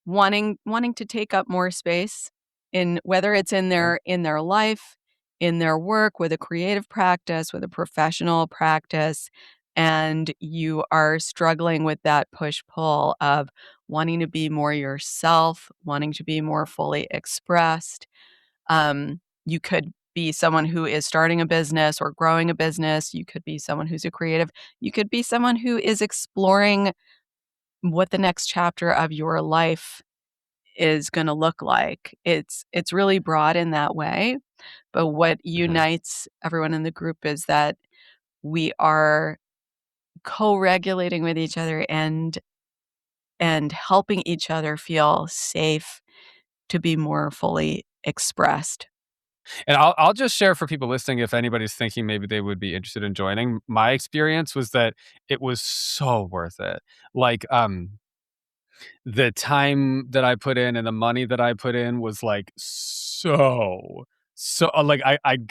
wanting to take up more space in whether it's Okay. in their life, in their work, with a creative practice, with a professional practice, and you are struggling with that push-pull of wanting to be more yourself, wanting to be more fully expressed. You could be someone who is starting a business or growing a business, you could be someone who's a creative, you could be someone who is exploring what the next chapter of your life is gonna look like. It's really broad in that way, but what Mhm. unites everyone in the group is that we are co-regulating with each other and helping each other feel safe to be more fully expressed. And I'll just share for people listening, if anybody's thinking maybe they would be interested in joining. My experience was that it was so worth it. Like, the time that I put in and the money that I put in was like like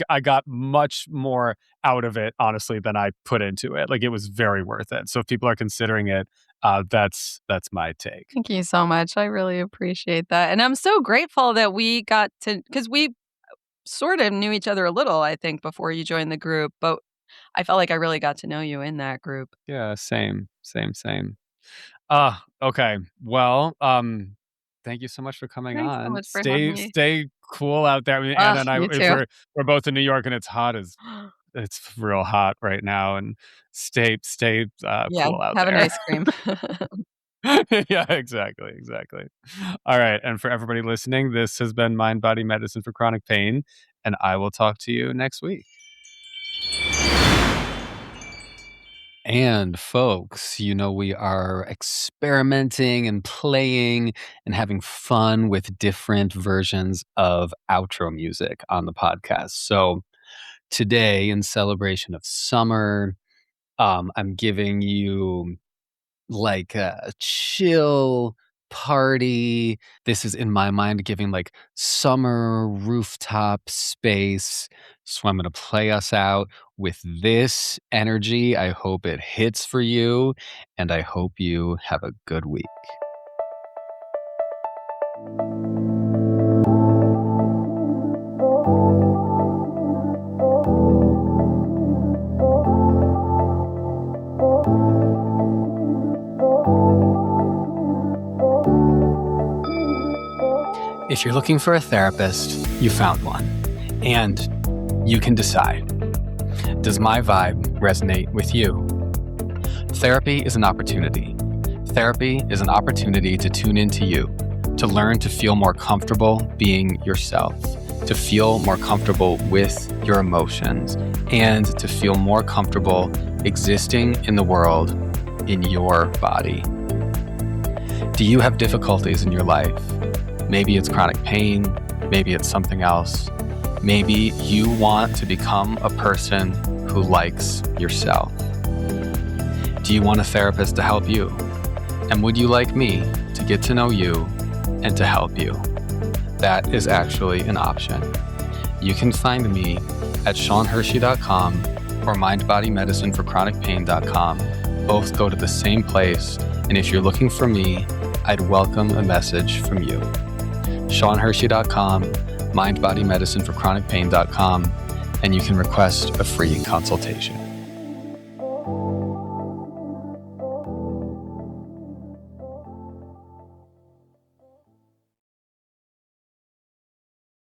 I got much more out of it, honestly, than I put into it. Like, it was very worth it. So if people are considering it, that's my take. Thank you so much, I really appreciate that, and I'm so grateful that we got to, because we sort of knew each other a little, I think, before you joined the group, but I felt like I really got to know you in that group. Yeah, same, same, same. Okay. Well, thank you so much for coming Thanks so on. much for having me. Stay cool out there. I mean, Ugh, Anna and I, you if too. we're both in New York and it's real hot right now, and stay Yeah, cool out have an there. ice cream. Yeah, exactly, exactly. All right, and for everybody listening, this has been Mind Body Medicine for Chronic Pain, and I will talk to you next week. And folks, we are experimenting and playing and having fun with different versions of outro music on the podcast. So today, in celebration of summer, I'm giving you like a chill party. This is in my mind giving like summer rooftop space. So I'm going to play us out with this energy. I hope it hits for you, and I hope you have a good week. If you're looking for a therapist, you found one. And you can decide. Does my vibe resonate with you? Therapy is an opportunity. Therapy is an opportunity to tune into you, to learn to feel more comfortable being yourself, to feel more comfortable with your emotions, and to feel more comfortable existing in the world in your body. Do you have difficulties in your life? Maybe it's chronic pain, maybe it's something else. Maybe you want to become a person who likes yourself. Do you want a therapist to help you? And would you like me to get to know you and to help you? That is actually an option. You can find me at SeanHershey.com or MindBodyMedicineForChronicPain.com. Both go to the same place, and if you're looking for me, I'd welcome a message from you. SeanHershey.com, mindbodymedicineforchronicpain.com, and you can request a free consultation.